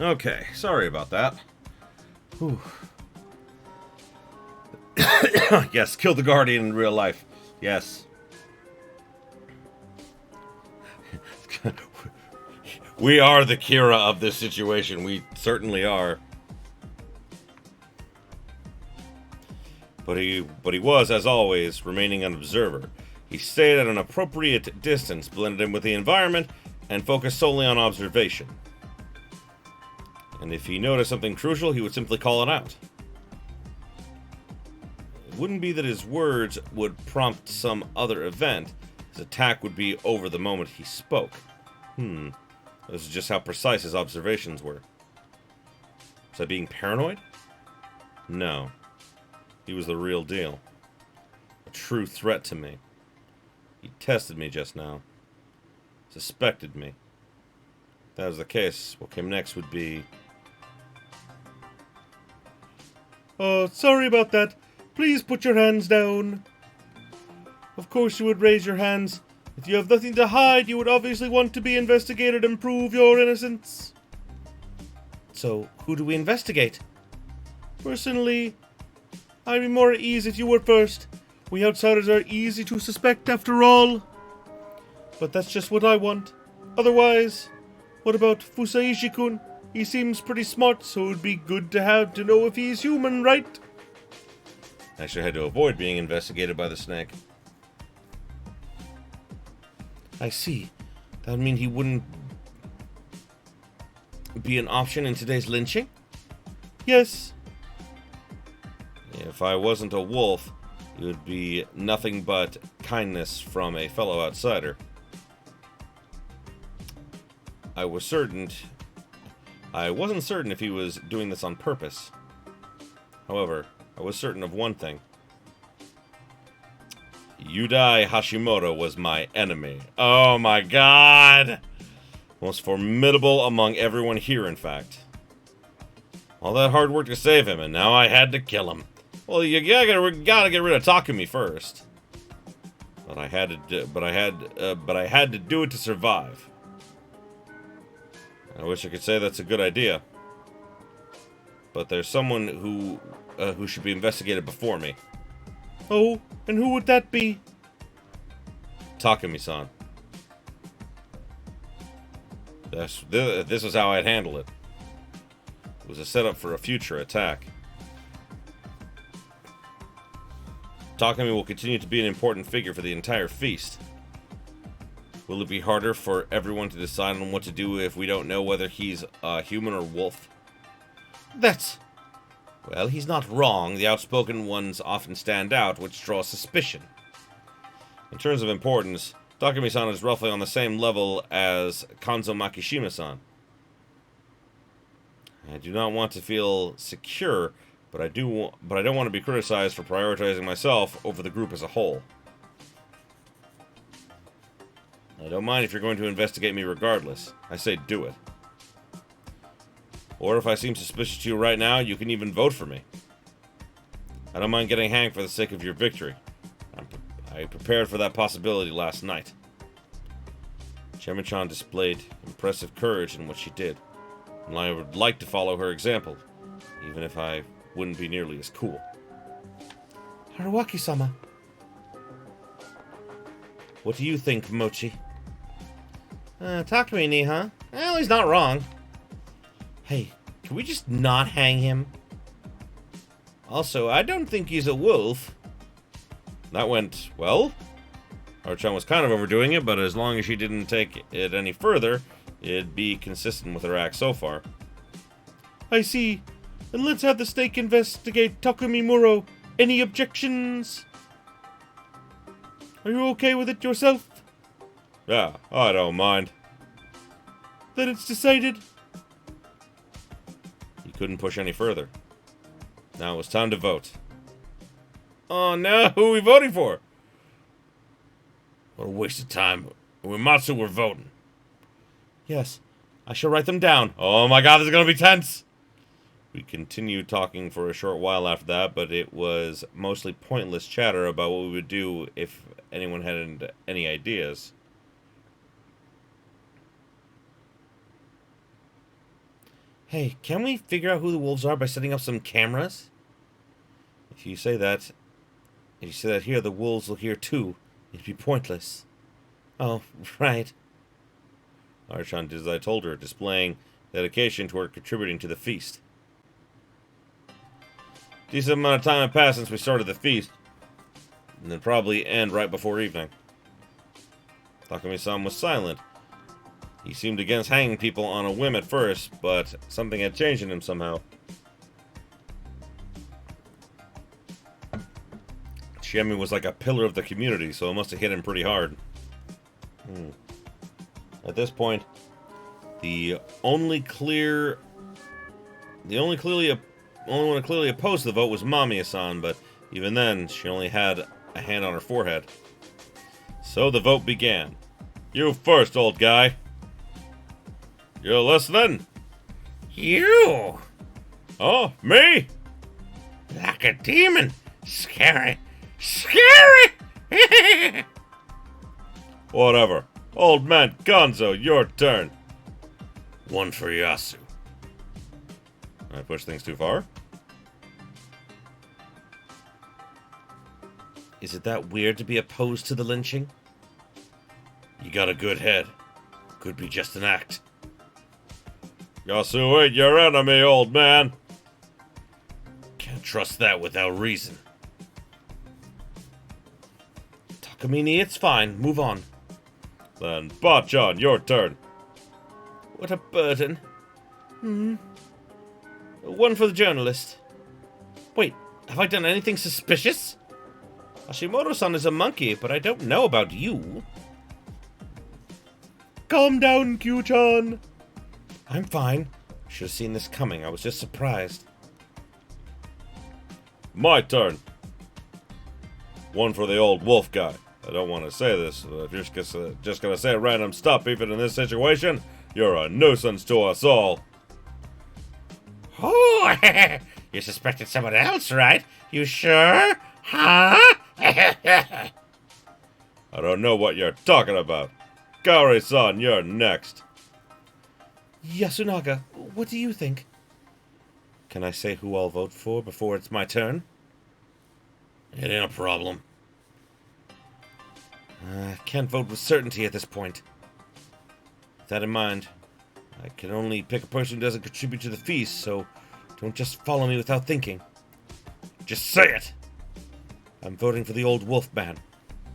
Okay, sorry about that. Whew. Yes, kill the Guardian in real life. Yes. We are the Kira of this situation. We certainly are. But he was, as always, remaining an observer. He stayed at an appropriate distance, blended in with the environment, and focused solely on observation. And if he noticed something crucial, he would simply call it out. It wouldn't be that his words would prompt some other event. His attack would be over the moment he spoke. This is just how precise his observations were. Was I being paranoid? No. He was the real deal. A true threat to me. He tested me just now. Suspected me. If that was the case, what came next would be... Oh, sorry about that. Please put your hands down. Of course you would raise your hands. If you have nothing to hide, you would obviously want to be investigated and prove your innocence. So, who do we investigate? Personally, I'd be more at ease if you were first. We outsiders are easy to suspect after all. But that's just what I want. Otherwise, what about Fusaishi-kun? He seems pretty smart, so it would be good to have to know if he's human, right? Actually, I had to avoid being investigated by the snake. I see. That would mean he wouldn't be an option in today's lynching? Yes. If I wasn't a wolf, it would be nothing but kindness from a fellow outsider. I wasn't certain if he was doing this on purpose. However, I was certain of one thing. Yudai Hashimoto was my enemy. Oh my god! Most formidable among everyone here, in fact. All that hard work to save him, and now I had to kill him. Well, you gotta get rid of Takumi first. But I had to do it to survive. I wish I could say that's a good idea. But there's someone who should be investigated before me. Oh, and who would that be? Takumi-san. This is how I'd handle it. It was a setup for a future attack. Takumi will continue to be an important figure for the entire feast. Will it be harder for everyone to decide on what to do if we don't know whether he's a human or wolf? Well, he's not wrong. The outspoken ones often stand out, which draws suspicion. In terms of importance, Takumi-san is roughly on the same level as Kanzo Makishima-san. I do not want to feel secure, but I don't want to be criticized for prioritizing myself over the group as a whole. I don't mind if you're going to investigate me regardless. I say do it. Or if I seem suspicious to you right now, you can even vote for me. I don't mind getting hanged for the sake of your victory. I prepared for that possibility last night. Chairman-chan displayed impressive courage in what she did, and I would like to follow her example, even if I wouldn't be nearly as cool. Haruwaki-sama. What do you think, Mochi? Takumi-ni, huh? Well, he's not wrong. Hey, can we just not hang him? Also, I don't think he's a wolf. That went well. Haru-chan was kind of overdoing it, but as long as she didn't take it any further, it'd be consistent with her act so far. I see. Then let's have the snake investigate Takumi Muro. Any objections? Are you okay with it yourself? Yeah, I don't mind. Then it's decided. He couldn't push any further. Now it was time to vote. Oh no, who are we voting for? What a waste of time. Uematsu were voting. Yes, I shall write them down. Oh my god, this is gonna be tense! We continued talking for a short while after that, but it was mostly pointless chatter about what we would do if anyone had any ideas. Hey, can we figure out who the wolves are by setting up some cameras? If you say that here, the wolves will hear too. It'd be pointless. Oh, right. Archon did as I told her, displaying dedication toward contributing to the feast. Decent amount of time had passed since we started the feast, and then probably end right before evening. Takumi-san was silent. He seemed against hanging people on a whim at first, but something had changed in him somehow. Chiemi was like a pillar of the community, so it must have hit him pretty hard. At this point, the only one clearly opposed to the vote was Mamiya-san, but even then, she only had a hand on her forehead. So the vote began. You first, old guy. You're listening? You! Oh, me? Like a demon. Scary. Scary! Whatever. Old man Gonzo, your turn. One for Yasu. I push things too far? Is it that weird to be opposed to the lynching? You got a good head. Could be just an act. Yasu ain't your enemy, old man. Can't trust that without reason. Takamine, it's fine. Move on. Then, Bachan, your turn. What a burden. One for the journalist. Wait, have I done anything suspicious? Hashimoto-san is a monkey, but I don't know about you. Calm down, Q-chan. I'm fine. Should have seen this coming. I was just surprised. My turn. One for the old wolf guy. I don't want to say this, but if you're just gonna say random stuff, even in this situation, you're a nuisance to us all. Oh, you suspected someone else, right? You sure? Huh? I don't know what you're talking about. Kaori-san, you're next. Yasunaga, what do you think? Can I say who I'll vote for before it's my turn? It ain't a problem. I can't vote with certainty at this point. With that in mind, I can only pick a person who doesn't contribute to the feast, so don't just follow me without thinking. Just say it! I'm voting for the old wolf man.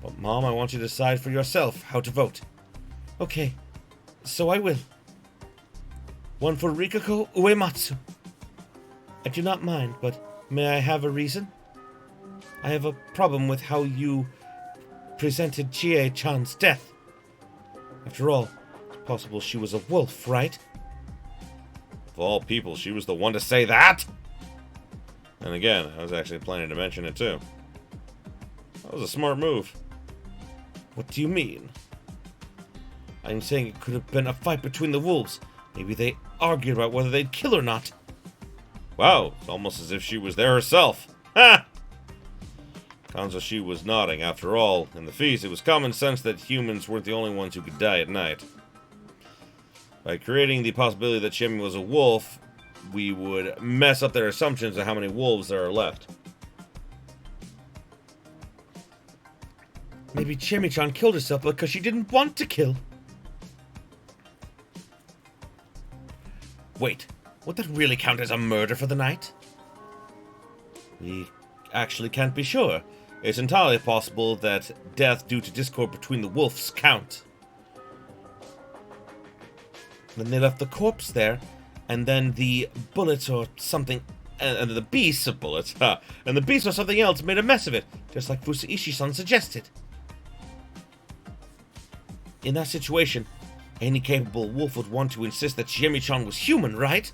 But Mom, I want you to decide for yourself how to vote. Okay, so I will. One for Rikako Uematsu. I do not mind, but may I have a reason? I have a problem with how you presented Chie-chan's death. After all, it's possible she was a wolf, right? Of all people, she was the one to say that? And again, I was actually planning to mention it too. That was a smart move. What do you mean? I'm saying it could have been a fight between the wolves. Maybe they argued about whether they'd kill or not. Wow, it's almost as if she was there herself. Ha! Kanzashi was nodding. After all, in the feast, it was common sense that humans weren't the only ones who could die at night. By creating the possibility that Chiemi was a wolf, we would mess up their assumptions of how many wolves there are left. Maybe Chiemi-chan killed herself because she didn't want to kill. Wait, would that really count as a murder for the night? We actually can't be sure. It's entirely possible that death due to discord between the wolves count. Then they left the corpse there, and then the bullets or something, and the beasts of bullets, and the beasts or something else made a mess of it, just like Fusaishi-san suggested. In that situation, any capable wolf would want to insist that Chiemi-chan was human, right?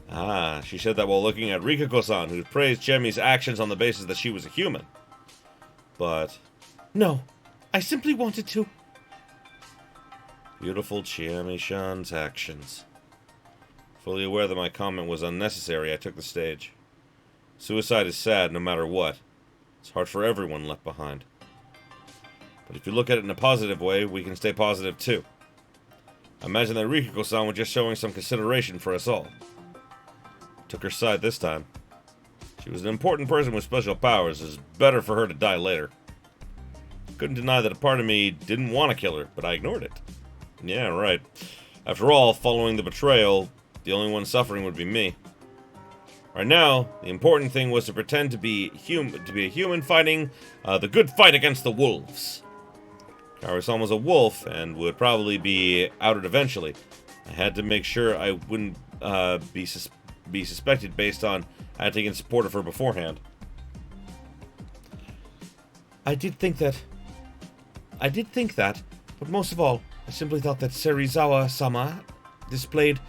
Ah, she said that while looking at Rikako-san, who praised Chiemi's actions on the basis that she was a human. But... no, I simply wanted to. Beautiful Chiemi-chan's actions. Fully aware that my comment was unnecessary, I took the stage. Suicide is sad no matter what. It's hard for everyone left behind. But if you look at it in a positive way, we can stay positive too. I imagine that Rikiko-san was just showing some consideration for us all. Took her side this time. She was an important person with special powers. It's better for her to die later. Couldn't deny that a part of me didn't want to kill her, but I ignored it. Yeah, right. After all, following the betrayal, the only one suffering would be me. Right now, the important thing was to pretend to be a human fighting the good fight against the wolves. Kaori-san was a wolf and would probably be outed eventually. I had to make sure I wouldn't be suspected based on acting in support of her beforehand. I did think that, but most of all, I simply thought that Serizawa-sama displayed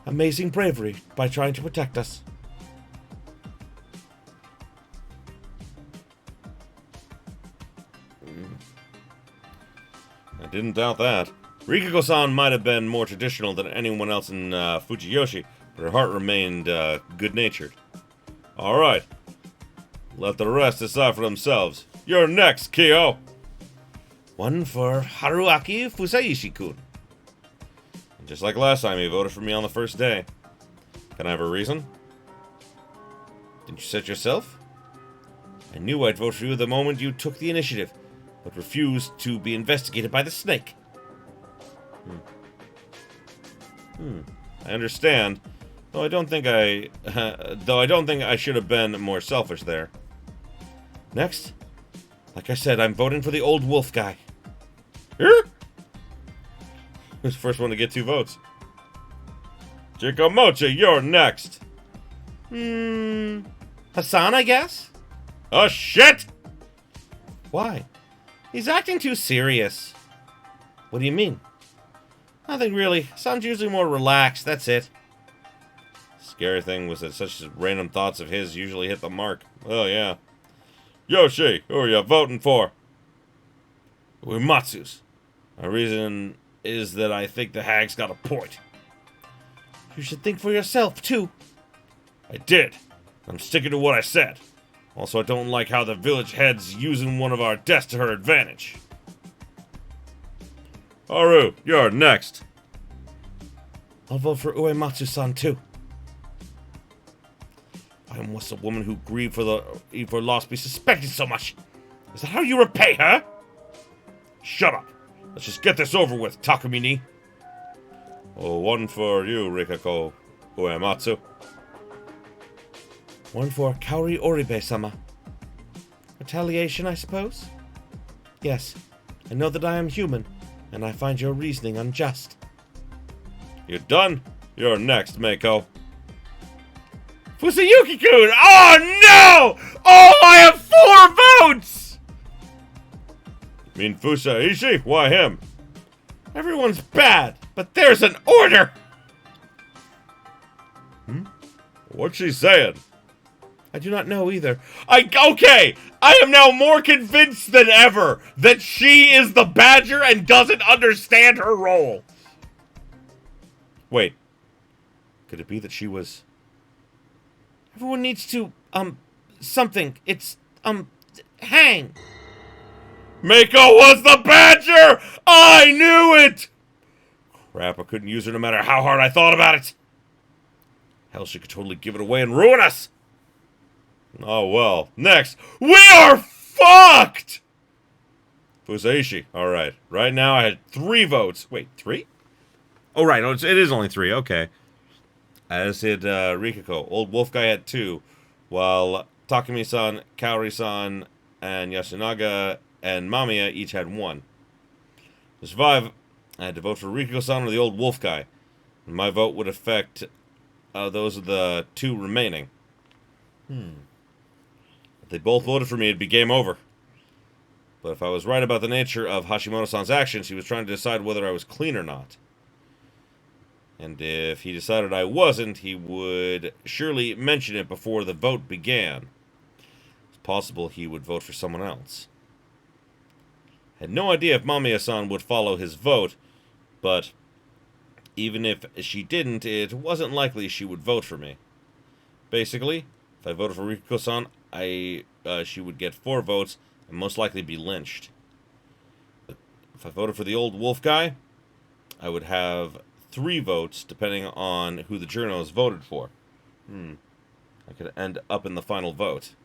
amazing bravery by trying to protect us. I didn't doubt that. Rikiko-san might have been more traditional than anyone else in Fujiyoshi, but her heart remained good-natured. Alright. Let the rest decide for themselves. You're next, Kyo! One for Haruaki Fusaishi-kun. Just like last time, he voted for me on the first day. Can I have a reason? Didn't you set yourself? I knew I'd vote for you the moment you took the initiative, but refused to be investigated by the snake. I understand, though I don't think I should have been more selfish there. Next, like I said, I'm voting for the old wolf guy. Who's the first one to get 2 votes? Chikamochi, you're next. Hassan, I guess? Oh, shit! Why? He's acting too serious. What do you mean? Nothing really. Hassan's usually more relaxed, that's it. Scary thing was that such random thoughts of his usually hit the mark. Oh, yeah. Yoshi, who are you voting for? Uematsu's. My reason is that I think the hag's got a point. You should think for yourself, too. I did. I'm sticking to what I said. Also, I don't like how the village head's using one of our deaths to her advantage. Haru, you're next. I'll vote for Uematsu-san, too. Why must a woman who grieved for loss be suspected so much? Is that how you repay her? Shut up. Let's just get this over with, Takumini. Oh, one for you, Rikako Uematsu. One for Kaori Oribe-sama. Retaliation, I suppose? Yes, I know that I am human, and I find your reasoning unjust. You done? You're next, Mako. Fusayuki-kun! Oh, no! Oh, I have 4 votes! You mean Fusaishi? Why him? Everyone's bad, but there's an order! What's she saying? I do not know either. Okay! I am now more convinced than ever that she is the Badger and doesn't understand her role. Wait. Could it be that she was... Everyone needs to, something. It's, hang. Mako was the Badger! I knew it! Crap, I couldn't use her no matter how hard I thought about it. Hell, she could totally give it away and ruin us. Oh, well. Next. We are fucked! Fusaishi. Alright. Right now I had 3 votes. Wait, 3? Oh, right. No, it is only 3. Okay. As did Rikiko. Old Wolf Guy had 2. While Takumi-san, Kaori-san, and Yasunaga and Mamiya each had 1. To survive, I had to vote for Rikiko-san or the Old Wolf Guy. And my vote would affect those of the 2 remaining. If they both voted for me, it'd be game over. But if I was right about the nature of Hashimoto-san's actions, he was trying to decide whether I was clean or not. And if he decided I wasn't, he would surely mention it before the vote began. It's possible he would vote for someone else. I had no idea if Mamiya-san would follow his vote, but even if she didn't, it wasn't likely she would vote for me. Basically, if I voted for Rikiko-san, she would get 4 votes and most likely be lynched. If I voted for the old wolf guy, I would have 3 votes, depending on who the journos voted for. I could end up in the final vote.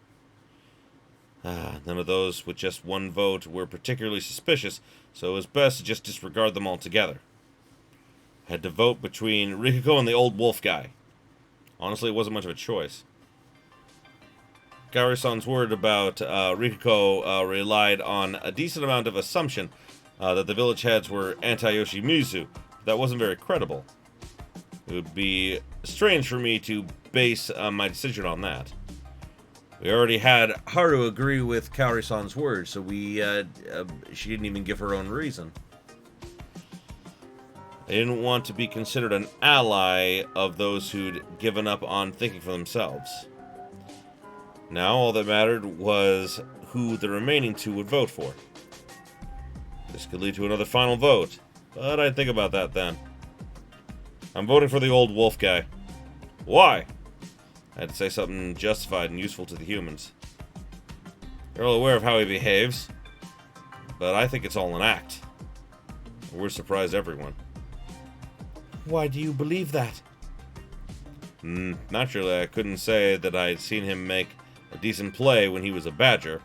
None of those with just 1 vote were particularly suspicious, so it was best to just disregard them altogether. I had to vote between Rikiko and the old wolf guy. Honestly, it wasn't much of a choice. Kaori-san's word about Rikiko relied on a decent amount of assumption that the village heads were anti-Yoshimizu. That wasn't very credible. It would be strange for me to base my decision on that. We already had Haru agree with Kaori-san's word, so she didn't even give her own reason. I didn't want to be considered an ally of those who'd given up on thinking for themselves. Now all that mattered was who the remaining 2 would vote for. This could lead to another final vote, but I'd think about that then. I'm voting for the old wolf guy. Why? I had to say something justified and useful to the humans. They're all aware of how he behaves, but I think it's all an act. We're surprised everyone. Why do you believe that? Naturally, I couldn't say that I'd seen him make a decent play when he was a badger.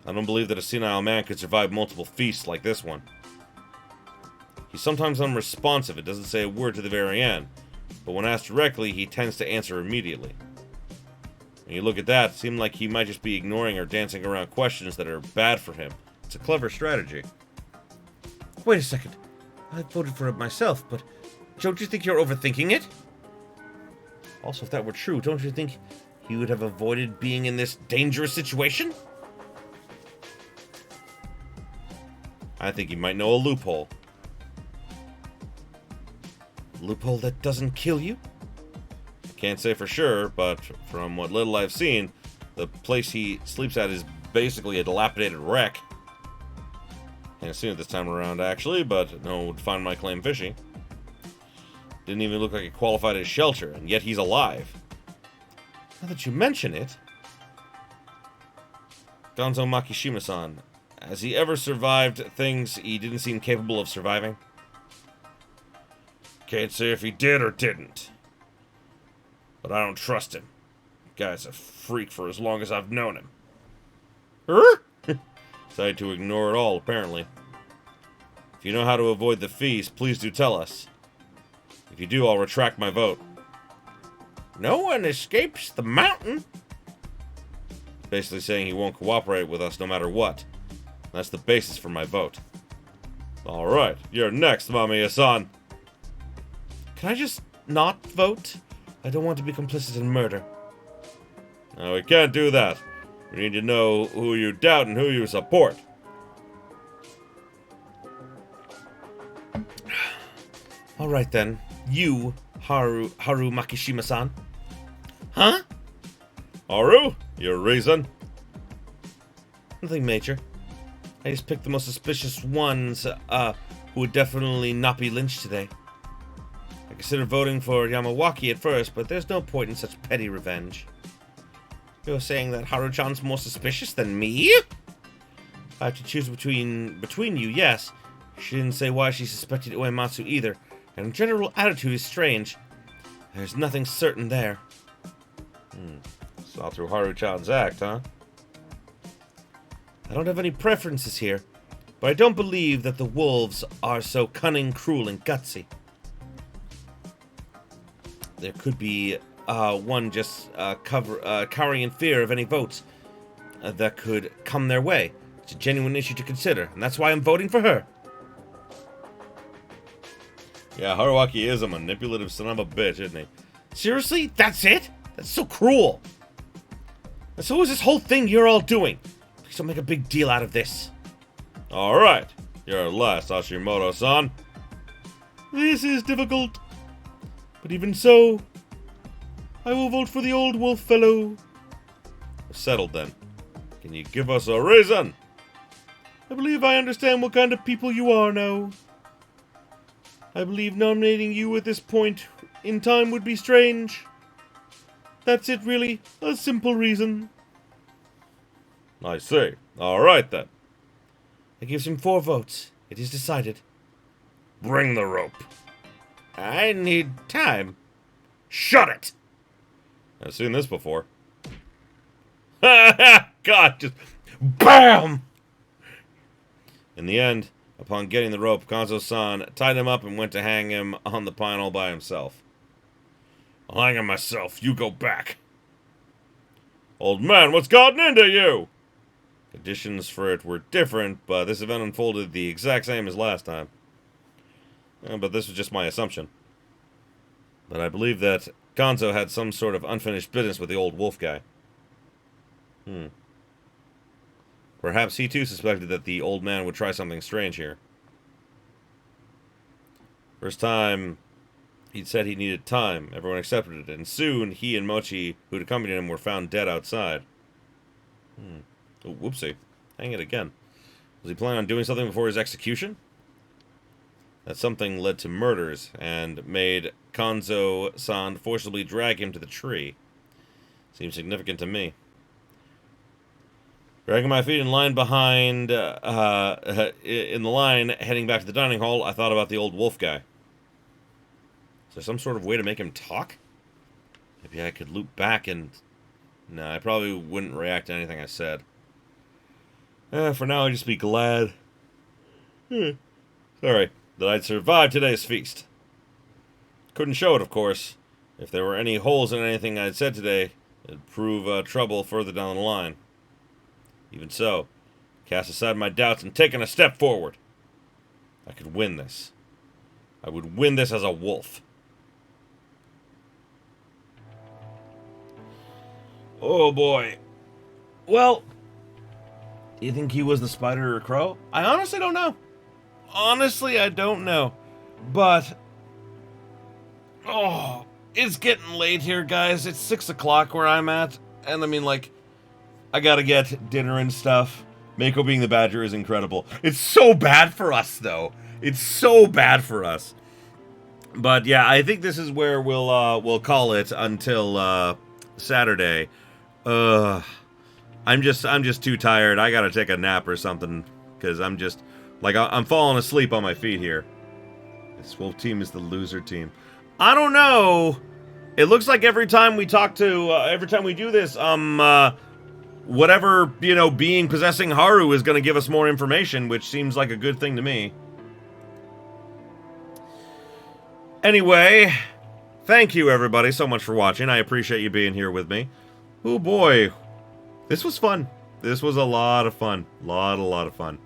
I don't believe that a senile man could survive multiple feasts like this one. He's sometimes unresponsive, it doesn't say a word to the very end, but when asked directly, he tends to answer immediately. When you look at that, it seemed like he might just be ignoring or dancing around questions that are bad for him. It's a clever strategy. Wait a second. I voted for it myself, but don't you think you're overthinking it? Also, if that were true, don't you think he would have avoided being in this dangerous situation? I think he might know a loophole. A loophole that doesn't kill you? Can't say for sure, but from what little I've seen, the place he sleeps at is basically a dilapidated wreck. Hadn't seen it this time around, actually, but no one would find my claim fishy. Didn't even look like it qualified as shelter, and yet he's alive. Now that you mention it... Gonzo Makishima-san, has he ever survived things he didn't seem capable of surviving? Can't say if he did or didn't. But I don't trust him. The guy's a freak for as long as I've known him. Decided to ignore it all, apparently. If you know how to avoid the feast, please do tell us. If you do, I'll retract my vote. No one escapes the mountain. Basically saying he won't cooperate with us no matter what. That's the basis for my vote. Alright, you're next, Mamiya-san. Can I just not vote? I don't want to be complicit in murder. No, we can't do that. We need to know who you doubt and who you support. Alright then. You, Haru Makishima-san. Huh? Haru? Your reason? Nothing major. I just picked the most suspicious ones, who would definitely not be lynched today. I considered voting for Yamawaki at first, but there's no point in such petty revenge. You're saying that Haru-chan's more suspicious than me? I have to choose between you, yes. She didn't say why she suspected Uematsu either, and her general attitude is strange. There's nothing certain there. Saw through Haru-chan's act, huh? I don't have any preferences here, but I don't believe that the wolves are so cunning, cruel, and gutsy. There could be one just cowering in fear of any votes that could come their way. It's a genuine issue to consider, and that's why I'm voting for her. Yeah, Haruaki is a manipulative son of a bitch, isn't he? Seriously? That's it? That's so cruel. And so is this whole thing you're all doing? Please don't make a big deal out of this. Alright, you're last, Hashimoto-san. This is difficult. But even so, I will vote for the old wolf fellow. Settled then. Can you give us a reason? I believe I understand what kind of people you are now. I believe nominating you at this point in time would be strange. That's it, really. A simple reason. I see. Alright then. That gives him 4 votes. It is decided. Bring the rope. I need time. Shut it! I've seen this before. God, just BAM! In the end, upon getting the rope, Kanzo-san tied him up and went to hang him on the pine all by himself. I'll hang him myself. You go back. Old man, what's gotten into you? Conditions for it were different, but this event unfolded the exact same as last time. But this was just my assumption. But I believe that Gonzo had some sort of unfinished business with the old wolf guy. Perhaps he too suspected that the old man would try something strange here. First time, he'd said he needed time. Everyone accepted it, and soon he and Mochi, who'd accompanied him, were found dead outside. Oh, whoopsie. Hang it again. Was he planning on doing something before his execution? That something led to murders and made Kanzo-san forcibly drag him to the tree. Seems significant to me. Dragging my feet in line behind, in the line, heading back to the dining hall, I thought about the old wolf guy. Is there some sort of way to make him talk? Maybe I could loop back and... No, I probably wouldn't react to anything I said. For now, I'd just be glad. Sorry, that I'd survived today's feast. Couldn't show it, of course. If there were any holes in anything I'd said today, it'd prove trouble further down the line. Even so, cast aside my doubts and taken a step forward. I could win this. I would win this as a wolf. Oh boy. Well, do you think he was the spider or crow? I honestly don't know. Honestly, I don't know. But, oh, it's getting late here, guys. It's 6 o'clock where I'm at. And I mean, like, I gotta get dinner and stuff. Mako being the badger is incredible. It's so bad for us, though. It's so bad for us. But yeah, I think this is where we'll call it until Saturday. I'm just too tired. I gotta take a nap or something because I'm just like I'm falling asleep on my feet here. This wolf team is the loser team. I don't know. It looks like every time we talk to, every time we do this, whatever, being possessing Haru is going to give us more information, which seems like a good thing to me. Anyway, thank you everybody so much for watching. I appreciate you being here with me. Oh boy, this was fun. This was a lot of fun. Lot of fun.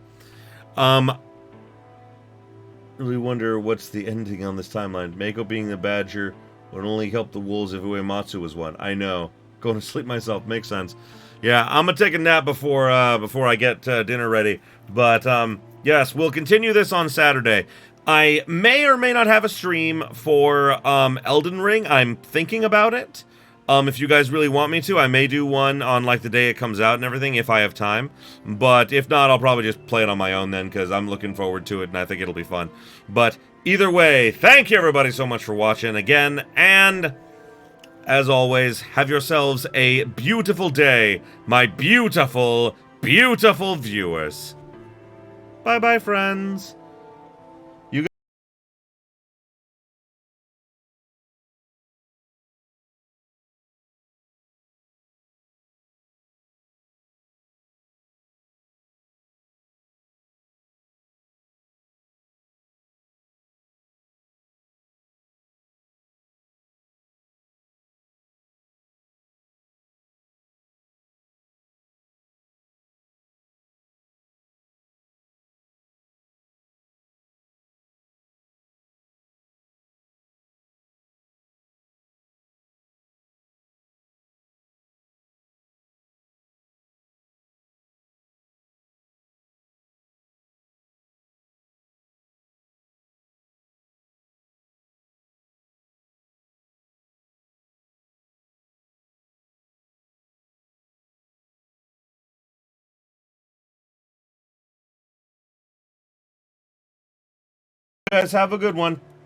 Really wonder what's the ending on this timeline. Mako being the badger would only help the wolves if Uematsu was one. I know. Going to sleep myself makes sense. Yeah, I'm gonna take a nap before I get dinner ready. But yes, we'll continue this on Saturday. I may or may not have a stream for Elden Ring. I'm thinking about it. If you guys really want me to, I may do one on like the day it comes out and everything if I have time. But if not, I'll probably just play it on my own then because I'm looking forward to it and I think it'll be fun. But either way, thank you everybody so much for watching again, and as always, have yourselves a beautiful day, my beautiful, beautiful viewers. Bye-bye, friends. Guys, have a good one.